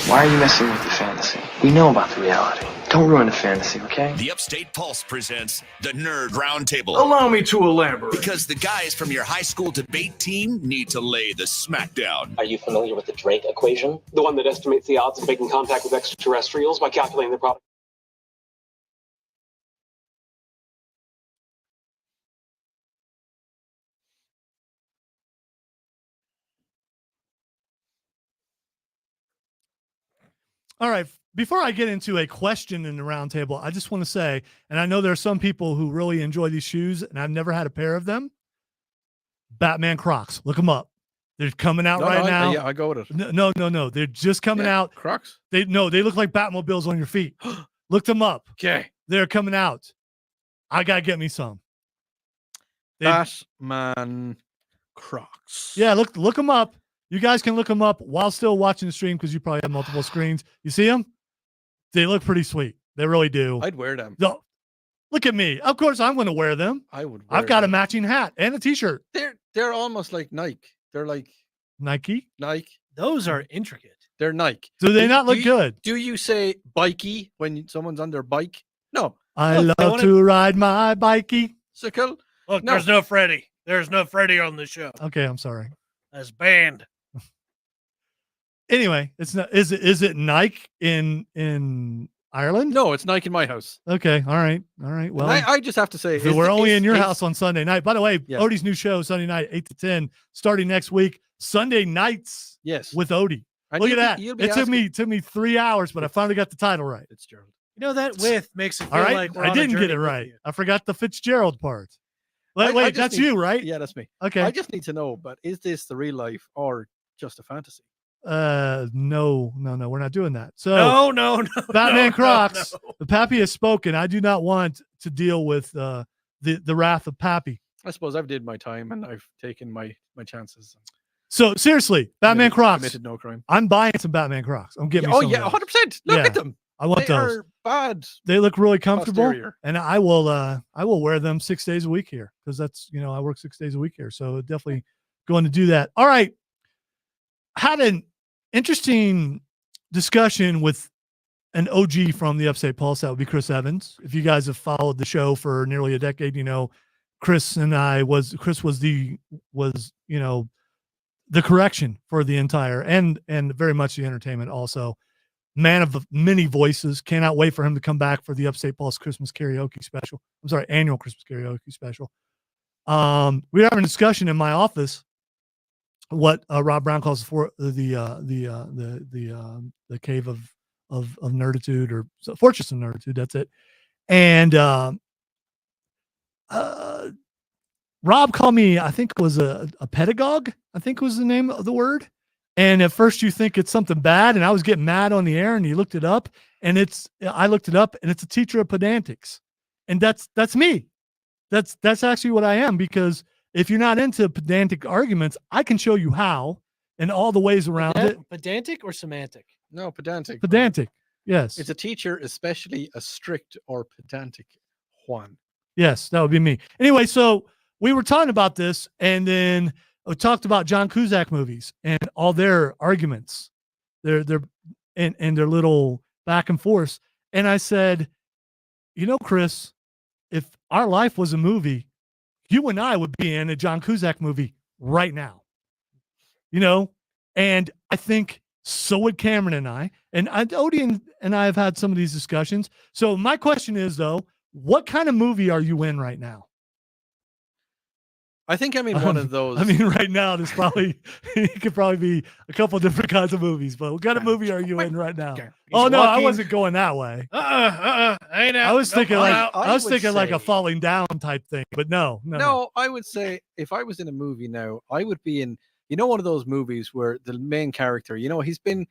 Why are you messing with the fantasy? We know about the reality. Don't ruin the fantasy, okay? The Upstate Pulse presents the Nerd Roundtable. Allow me to elaborate. Because the guys from your high school debate team need to lay the smackdown. Are you familiar with the Drake equation? The one that estimates the odds of making contact with extraterrestrials by calculating the product. All right. Before I get into a question in the roundtable, I just want to say, and I know there are some people who really enjoy these shoes, and I've never had a pair of them. Batman Crocs. Look them up. They're coming out now. Yeah, I go with it. No. They're just coming out. Crocs. They look like Batmobiles on your feet. Look them up. Okay. They're coming out. I gotta get me some. Batman Crocs. Yeah, look them up. You guys can look them up while still watching the stream because you probably have multiple screens. You see them? They look pretty sweet. They really do. I'd wear them. No, look at me. Of course, I'm going to wear them. I would. I've got a matching hat and a T-shirt. They're almost like Nike. They're like Nike. Those are intricate. They're Nike. Do they not look good? Do you say bikey when someone's on their bike? No. I love to ride my bikey. Sickle. Look, there's no Freddy. There's no Freddy on the show. Okay, I'm sorry. That's banned. Anyway, it's not. Is it Nike in Ireland? No, it's Nike in my house. Okay, all right. Well, I just have to say, we're only in your house on Sunday night. By the way, Yeah. Odie's new show Sunday night, 8 to 10, starting next week. Sunday nights. Yes. With Odie. And Look at that. you'll be It took me 3 hours, but I finally got the title right. Fitzgerald. You know that with makes it feel All right, like we're I on a didn't get journey it with right. you. I forgot the Fitzgerald part. I Wait, just that's need- you, right? Yeah, that's me. Okay. I just need to know, but is this the real life or just a fantasy? No, we're not doing that. So No. Batman no, Crocs. no. The Pappy has spoken. I do not want to deal with the wrath of Pappy. I suppose I've did my time and I've taken my chances. So seriously, Batman Crocs. Committed no crime. I'm buying some Batman Crocs. I'm getting. Me some of those. 100%. Look Yeah, at them. I want They those. are bad. They look really comfortable, Posterior. and I will wear them 6 days a week here because that's I work 6 days a week here, so definitely going to do that. All right, had an interesting discussion with an OG from the Upstate Pulse. That would be Chris Evans. If you guys have followed the show for nearly a decade, Chris was the correction for the entire and very much the entertainment also. Man of many voices. Cannot wait for him to come back for the Upstate Pulse Christmas karaoke special. I'm sorry, annual Christmas karaoke special. We were having a discussion in my office. What Rob Brown calls for the cave of nerditude or fortress of nerditude. That's it. And Rob called me. I think it was a pedagogue. I think was the name of the word. And at first you think it's something bad, and I was getting mad on the air, and he looked it up, and I looked it up, and it's a teacher of pedantics. And that's me. That's actually what I am, because if you're not into pedantic arguments, I can show you how and all the ways around it. Pedantic or semantic? No, pedantic. Pedantic. Yes. It's a teacher, especially a strict or pedantic one. Yes, that would be me. Anyway, so we were talking about this, and then we talked about John Cusack movies and all their arguments, their little back and forth. And I said, Chris, if our life was a movie, you and I would be in a John Cusack movie right now. And I think so would Cameron and I. And Odie and I have had some of these discussions. So my question is, though, what kind of movie are you in right now? I think I'm in one of those. I mean, right now there's probably it could probably be a couple different kinds of movies. But what kind of movie are you in right now? Oh no, I wasn't going that way. I ain't out. I was thinking like I was would thinking like a say- falling down type thing. But no. No, I would say if I was in a movie now, I would be in, one of those movies where the main character, he's been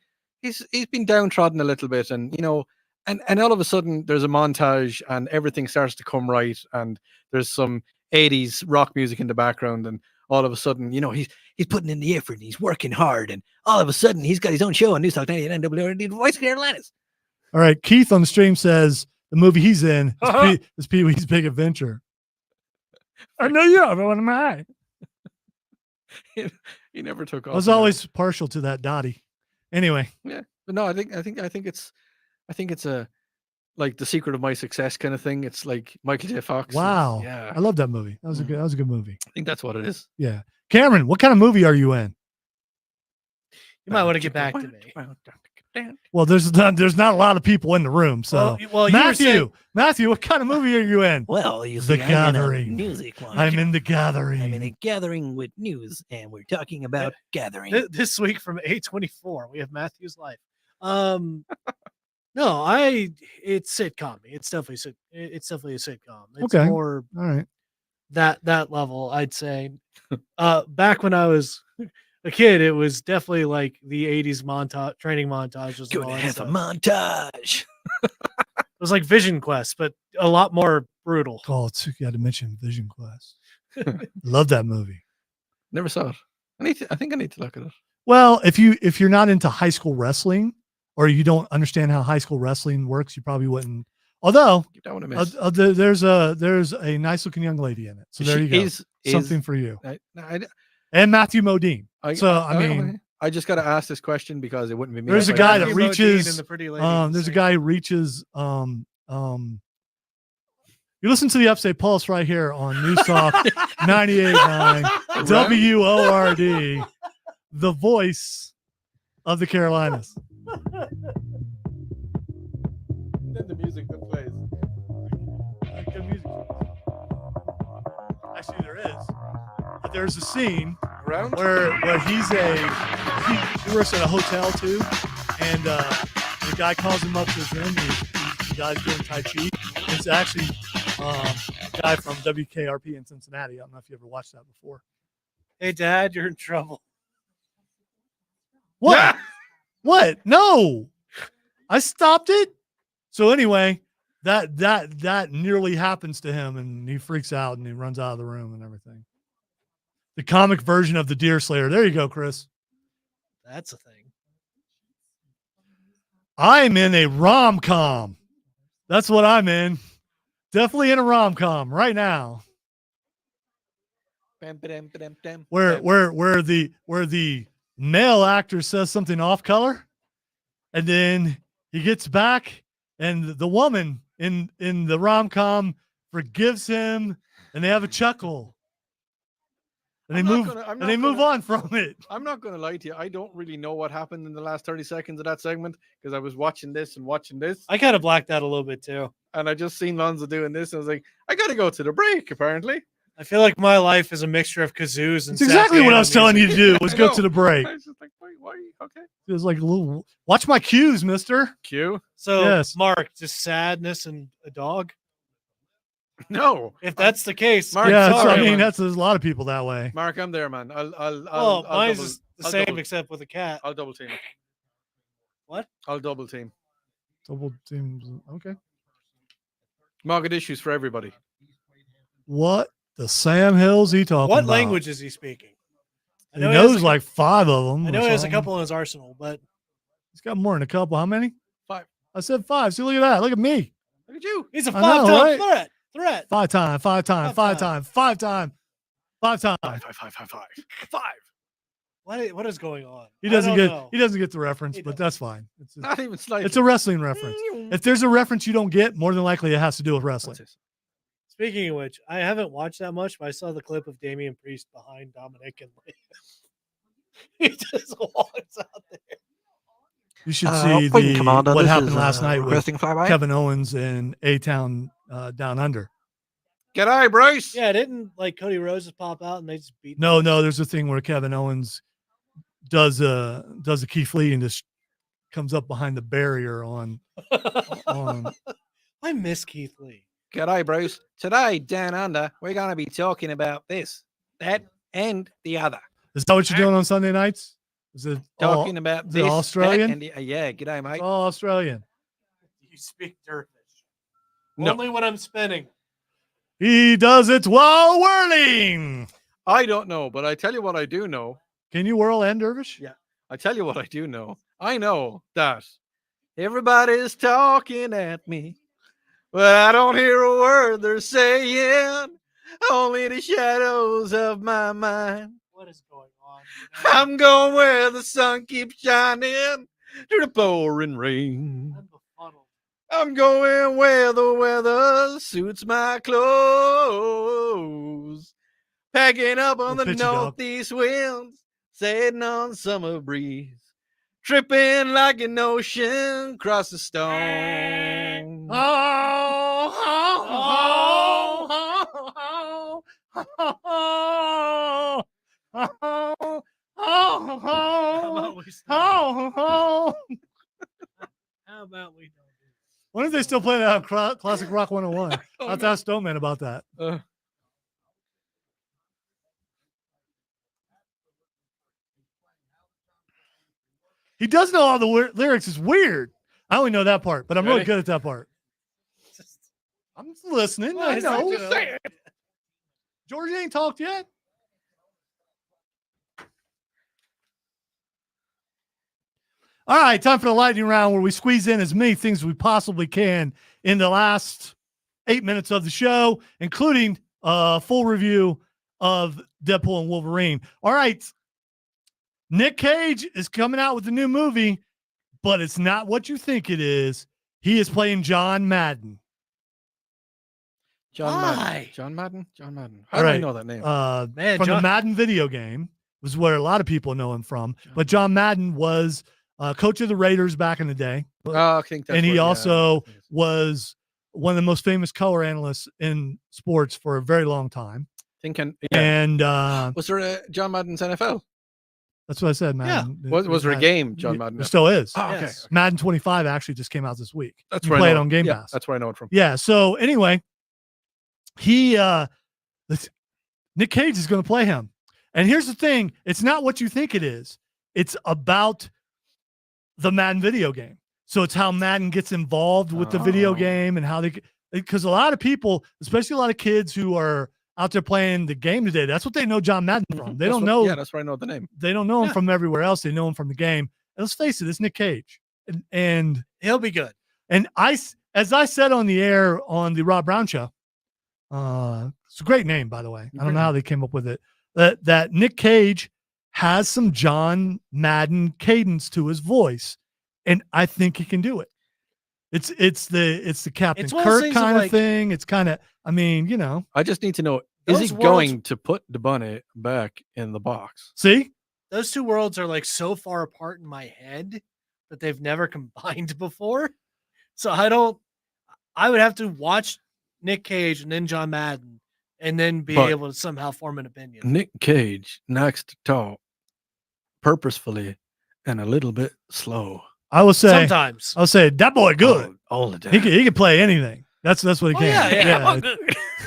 downtrodden a little bit, and and all of a sudden there's a montage and everything starts to come right, and there's some 80s rock music in the background, and all of a sudden, he's putting in the effort and he's working hard, and all of a sudden he's got his own show on News Talk 99 WRD Voice of Carolinas. All right, Keith on the stream says the movie he's in is Pee-wee's Big Adventure. I know you are, but what am I? He never took off. I was always partial to that Dottie. Anyway. Yeah, but no, I think it's a like The Secret of My Success kind of thing. It's like Michael J. Fox. Wow. Yeah. I love that movie. That was a good movie. I think that's what it is. Yeah. Cameron, what kind of movie are you in? You might want to get back to me. Well, there's not a lot of people in the room, so well, you were saying- Matthew, what kind of movie are you in? Well, you The see, Gathering. I'm in a music one. I'm in The Gathering. I'm in a gathering with news, and we're talking about gathering. This week from A24, we have Matthew's Life. No, it's sitcom. It's definitely a sitcom. It's Okay. more All right. that level, I'd say. Back when I was a kid, it was definitely like the 80s training montages. Good to have a montage. It was like Vision Quest, but a lot more brutal. Oh, you got to mention Vision Quest. Love that movie. Never saw it. I think I need to look at it. Well, if you're not into high school wrestling, or you don't understand how high school wrestling works, you probably wouldn't. Although You don't want to miss. there's a nice looking young lady in it, so there you go. Something for you. And Matthew Modine. I just got to ask this question because it wouldn't be me. There's a if I guy didn't. that Matthew Modine reaches. and the Pretty Lady There's a guy who reaches. You listen to the Upstate Pulse right here on News Talk 98.9 WORD, the voice of the Carolinas. Then the music that plays. Good music. Actually, there is. But there's a scene where he works at a hotel too, and the guy calls him up to his room. The guy's doing Tai Chi. It's actually a guy from WKRP in Cincinnati. I don't know if you ever watched that before. Hey, Dad, you're in trouble. What? What? No, I stopped it. So anyway, that nearly happens to him, and he freaks out and he runs out of the room and everything. The comic version of the Deer Slayer. There you go, Chris. That's a thing. I'm in a rom-com. That's what I'm in. Definitely in a rom-com right now. Where the male actor says something off color, and then he gets back, and the woman in the rom-com forgives him, and they have a chuckle, and they move on from it. I'm not going to lie to you. I don't really know what happened in the last 30 seconds of that segment because I was watching this and watching this. I kind of blacked out a little bit too. And I just seen Lonzo doing this, and I was like, I got to go to the break, apparently. I feel like my life is a mixture of kazoos and It's exactly what I was telling you to do, was go to the break. I was just like, wait, why? Okay. It was like a little, watch my cues, mister. Q? So, Yes. Mark, just sadness and a dog? No. If that's the case, Mark, Yeah, sorry, I mean, man. there's a lot of people that way. Mark, I'm there, man. Well, mine's double- just the I'll same double- except with a cat. I'll double team it. What? I'll double team. Double teams. Okay. Mogadishu's for everybody. What the Sam Hills he talking What about? language is he speaking? I He know knows has a- like 5 of them. I or know he has a something. couple in his arsenal, but He's got more than a couple. How many? 5. I said 5. See, look at that. Look at me. Look at you. he's a I know, 5-time right? threat. 5 time. 5 time. 5 time. time. 5 time. 5 time. 5. What is going on? He I doesn't don't get. know. He doesn't get the reference, He but doesn't. that's fine. Not even slightly. It's a wrestling reference. If there's a reference you don't get, more than likely it has to do with wrestling. What's this? Speaking of which, I haven't watched that much, but I saw the clip of Damian Priest behind Dominic and he just walks out there. You should see Wing Commander, what this happened is, last night with requesting flyby. Kevin Owens in A-Town Down Under. G'day, Bruce. Yeah, didn't like Cody Rhodes pop out and they just beat? No, there's a thing where Kevin Owens does a Keith Lee and just comes up behind the barrier on. I miss Keith Lee. G'day, Bruce. Today, down under, we're going to be talking about this, that, and the other. Is that what you're doing on Sunday nights? Is it Talking about is this, it Australian? that, and the, yeah, g'day, mate. It's all Australian. You speak Dervish. No. Only when I'm spinning. He does it while whirling. I don't know, but I tell you what I do know. Can you whirl and dervish? Yeah. I tell you what I do know. I know that everybody's talking at me, but I don't hear a word they're saying. Only the shadows of my mind. What is going on? I'm going where the sun keeps shining through the pouring rain. I'm befuddled. I'm going where the weather suits my clothes. Packing up on the pitch it up. northeast winds, sailing on summer breeze, tripping like an ocean across the stone. How about we don't do this? When did they still play that on Classic Rock 101? Let's ask Stoneman about that. He does know all the lyrics. It's weird. I only know that part, but I'm really Ready? good at that part. I'm just listening. I know. George ain't talked yet. All right, time for the lightning round where we squeeze in as many things as we possibly can in the last 8 minutes of the show, including a full review of Deadpool and Wolverine. All right. Nick Cage is coming out with a new movie, but it's not what you think it is. He is playing John Madden. John Why? Madden. John Madden? John Madden. How All do I right. know that name? Man, from the John- Madden video game was where a lot of people know him from. But John Madden was coach of the Raiders back in the day. I think that's and he what- yeah, also was one of the most famous color analysts in sports for a very long time. Thinking, And was there a John Madden's NFL? that's what I said, Madden. Was there a game, John Madden? There still is. Oh, okay. Yes. Madden 25 actually just came out this week. That's you where I play it know on Game yeah, Pass. That's where I know it from. Yeah. So anyway, Nick Cage is going to play him. And here's the thing. It's not what you think it is. It's about the Madden video game. So it's how Madden gets involved with the video game and how because a lot of people, especially a lot of kids who are out there playing the game today, that's what they know John Madden from. They don't know. Yeah, that's where I know the name. They don't know him from everywhere else. They know him from the game. And let's face it, it's Nick Cage. And he'll be good. And as I said on the air on the Rob Brown show, it's a great name, by the way. I don't know how they came up with it. That Nick Cage has some John Madden cadence to his voice, and I think he can do it. It's the Captain It's one of those Kirk things of kind of like- thing. It's kind of, I mean, you know. I just need to know, is he Those worlds- going to put the bunny back in the box? See? Those two worlds are like so far apart in my head that they've never combined before. So I would have to watch Nick Cage and then John Madden and then be But- able to somehow form an opinion. Nick Cage likes to talk purposefully and a little bit slow. I will say, Sometimes. I'll say that boy good. All the time. He can play anything. That's what he Oh, can. yeah.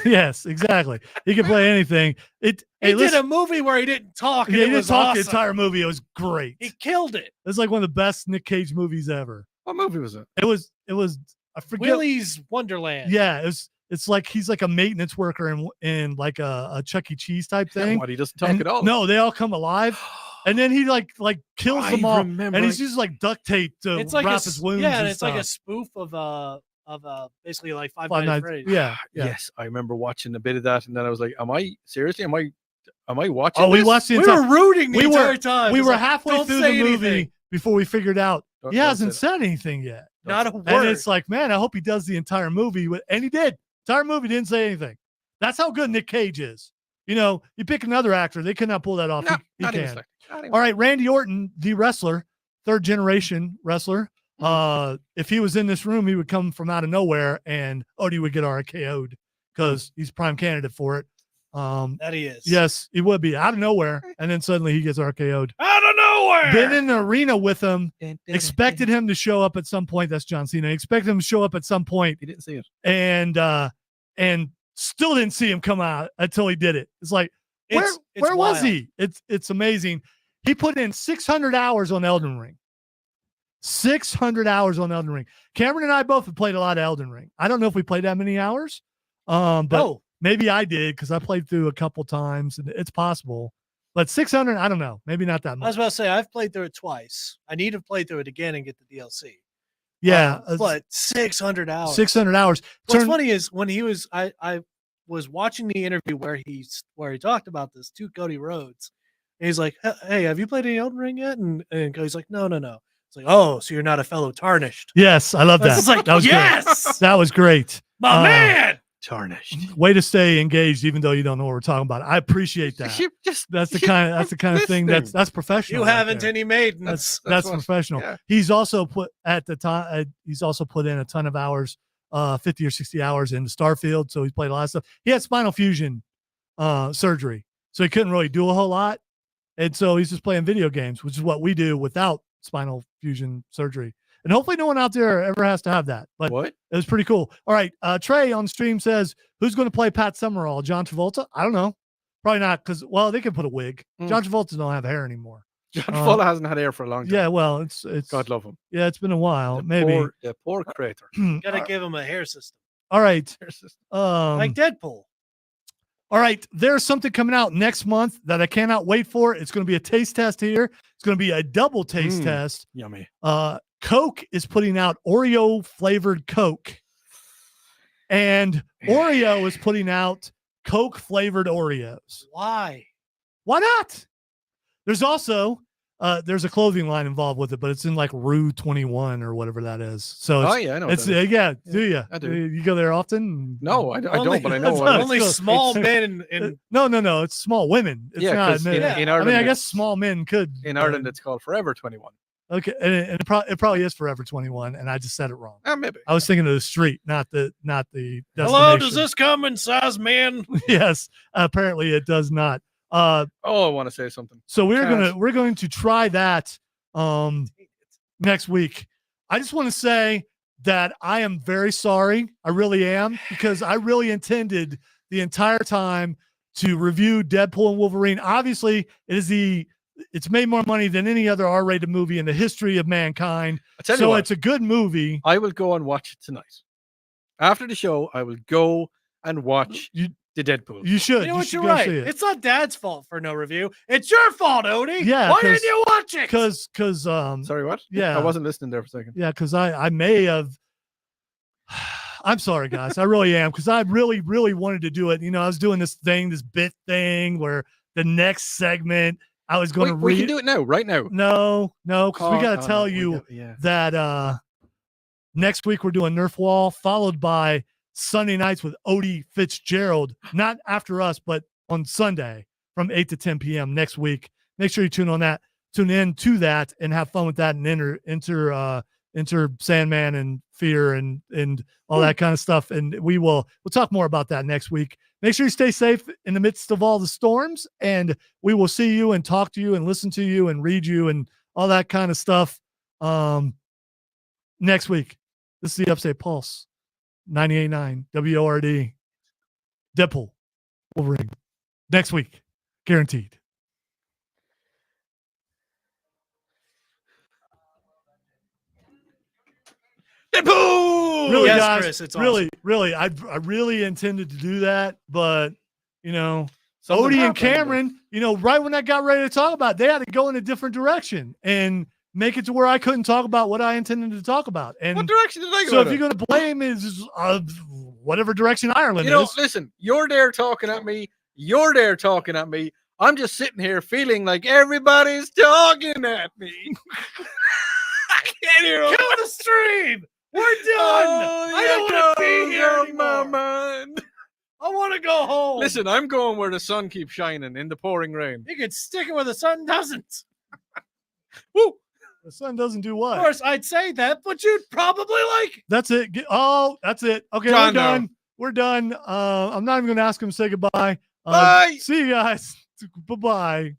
Yes, exactly. He can play anything. He did a movie where he didn't talk. And Yeah, it he didn't was talk awesome. the entire movie. It was great. He killed it. It was like one of the best Nick Cage movies ever. What movie was it? It was I forget. Willy's Wonderland. Yeah, it's like he's like a maintenance worker in like a Chuck E. Cheese type thing. What, he doesn't talk And at all? No, they all come alive. And then he like kills them all. remember And he's just like duct tape to It's like wrap a, his wounds. yeah, and and it's like a stuff. spoof of basically like Five Five Nights at Nights- Freddy's. Yeah, yeah. Yes, I remember watching a bit of that, and then I was like, "Am I seriously? Am I watching?" Oh, we this? watched the We entire. were rooting the entire time. We It's were like, halfway don't through say the movie anything. before we figured out he Don't hasn't say said anything yet. Not a word. And it's like, man, I hope he does the entire movie. And he did. Entire movie didn't say anything. That's how good Nick Cage is. You know, you pick another actor, they could not pull that off. No, he not even can. slightly. Not even All right, Randy Orton, the wrestler, third generation wrestler. If he was in this room, he would come from out of nowhere and Odie would get RKO'd because he's prime candidate for it. That he is. Yes, he would be out of nowhere, and then suddenly he gets RKO'd. Out of nowhere. Been in the arena with him. Expected him to show up at some point. That's John Cena. Expected him to show up at some point. He didn't see it, and still didn't see him come out until he did it. It's like, where was wild. he? It's amazing. He put in 600 hours on Elden Ring. 600 hours on Elden Ring. Cameron and I both have played a lot of Elden Ring. I don't know if we played that many hours, but maybe I did because I played through a couple times, and it's possible. But 600, I don't know. Maybe not that I was much. about to say, I've played through it twice. I need to play through it again and get the DLC. Yeah, but 600 hours. 600 hours. What's funny is when he was, I was watching the interview where he talked about this to Cody Rhodes. And he's like, "Hey, have you played any Elden Ring yet?" And Cody's like, "No." It's like, "Oh, so you're not a fellow Tarnished?" Yes, I love that. It's like, that was yes, great. That was great. my man. Tarnished. Way to stay engaged, even though you don't know what we're talking about. I appreciate that. That's the kind of thing that's professional. You right haven't there. any maidens. That's professional. Yeah. He's also put at the time. He's also put in a ton of hours, 50 or 60 hours into Starfield. So he's played a lot of stuff. He had spinal fusion surgery, so he couldn't really do a whole lot, and so he's just playing video games, which is what we do without spinal fusion surgery. And hopefully no one out there ever has to have that. But What? it was pretty cool. All right. Trey on stream says, who's going to play Pat Summerall? John Travolta? I don't know. Probably not, because, well, they can put a wig. John Travolta don't have hair anymore. John Travolta hasn't had hair for a long time. Yeah, well, it's God love him. Yeah, it's been a while. Maybe. The poor creator. Gotta give him a hair system. All right. Like Deadpool. All right. There's something coming out next month that I cannot wait for. It's going to be a taste test here. It's going to be a double taste test. Yummy. Coke is putting out Oreo flavored Coke, and Oreo is putting out Coke flavored Oreos. Why? Why not? There's also there's a clothing line involved with it, but it's in like Rue 21 or whatever that is. So it's, I know. It's yeah. Do you? I do. You go there often? No, I don't. But I know. Only small men in No. It's small women. It's not 'cause men. in Ireland, I guess small men could. In Ireland, it's called Forever 21. Okay, and it probably is Forever 21, and I just said it wrrong. Maybe. I was thinking of the street, not the destination. Hello, does this come in size men? Yes, apparently it does not. I want to say something. So we're going to try that next week. I just want to say that I am very sorry. I really am, because I really intended the entire time to review Deadpool and Wolverine. Obviously, it's made more money than any other R-rated movie in the history of mankind. So it's a good movie. I will go and watch it tonight. After the show, I will go and watch the Deadpool. You should. You know what? You're go right. see it. It's not Dad's fault for no review. It's your fault, Odie. Yeah. Why didn't you watch it? Because sorry, what? Yeah. I wasn't listening there for a second. Yeah, because I may have. I'm sorry, guys. I really am, because I really, really wanted to do it. You know, I was doing this bit thing where the next segment I was going to read. We can do it now, right now. No, because we got to tell you that next week we're doing Nerf Wall, followed by Sunday nights with Odie Fitzgerald. Not after us, but on Sunday from 8 to 10 p.m. next week. Make sure you tune in to that, and have fun with that, and enter Sandman and Fear and all that kind of stuff. And we'll talk more about that next week. Make sure you stay safe in the midst of all the storms, and we will see you and talk to you and listen to you and read you and all that kind of stuff next week. This is the Upstate Pulse, 98.9 WORD. Deadpool, Wolverine. Next week, guaranteed. Deadpool! Really, Yes, guys, Chris, it's really, I really intended to do that, but Something Odie and happened. Cameron, right when I got ready to talk about it, they had to go in a different direction and make it to where I couldn't talk about what I intended to talk about. And What direction did I go? so if you're going to blame is whatever direction Ireland is. Listen, you're there talking at me. You're there talking at me. I'm just sitting here feeling like everybody's talking at me. I can't hear Kill the stream. We're done. I don't want to be here anymore. Man. I want to go home. Listen, I'm going where the sun keeps shining in the pouring rain. You could stick it where the sun doesn't. Woo! The sun doesn't do Of what? course, I'd say that, but you'd probably like it. That's it. That's it. Okay, John, we're done. we're done. I'm not even going to ask him to say goodbye. Bye. See you guys. Bye-bye.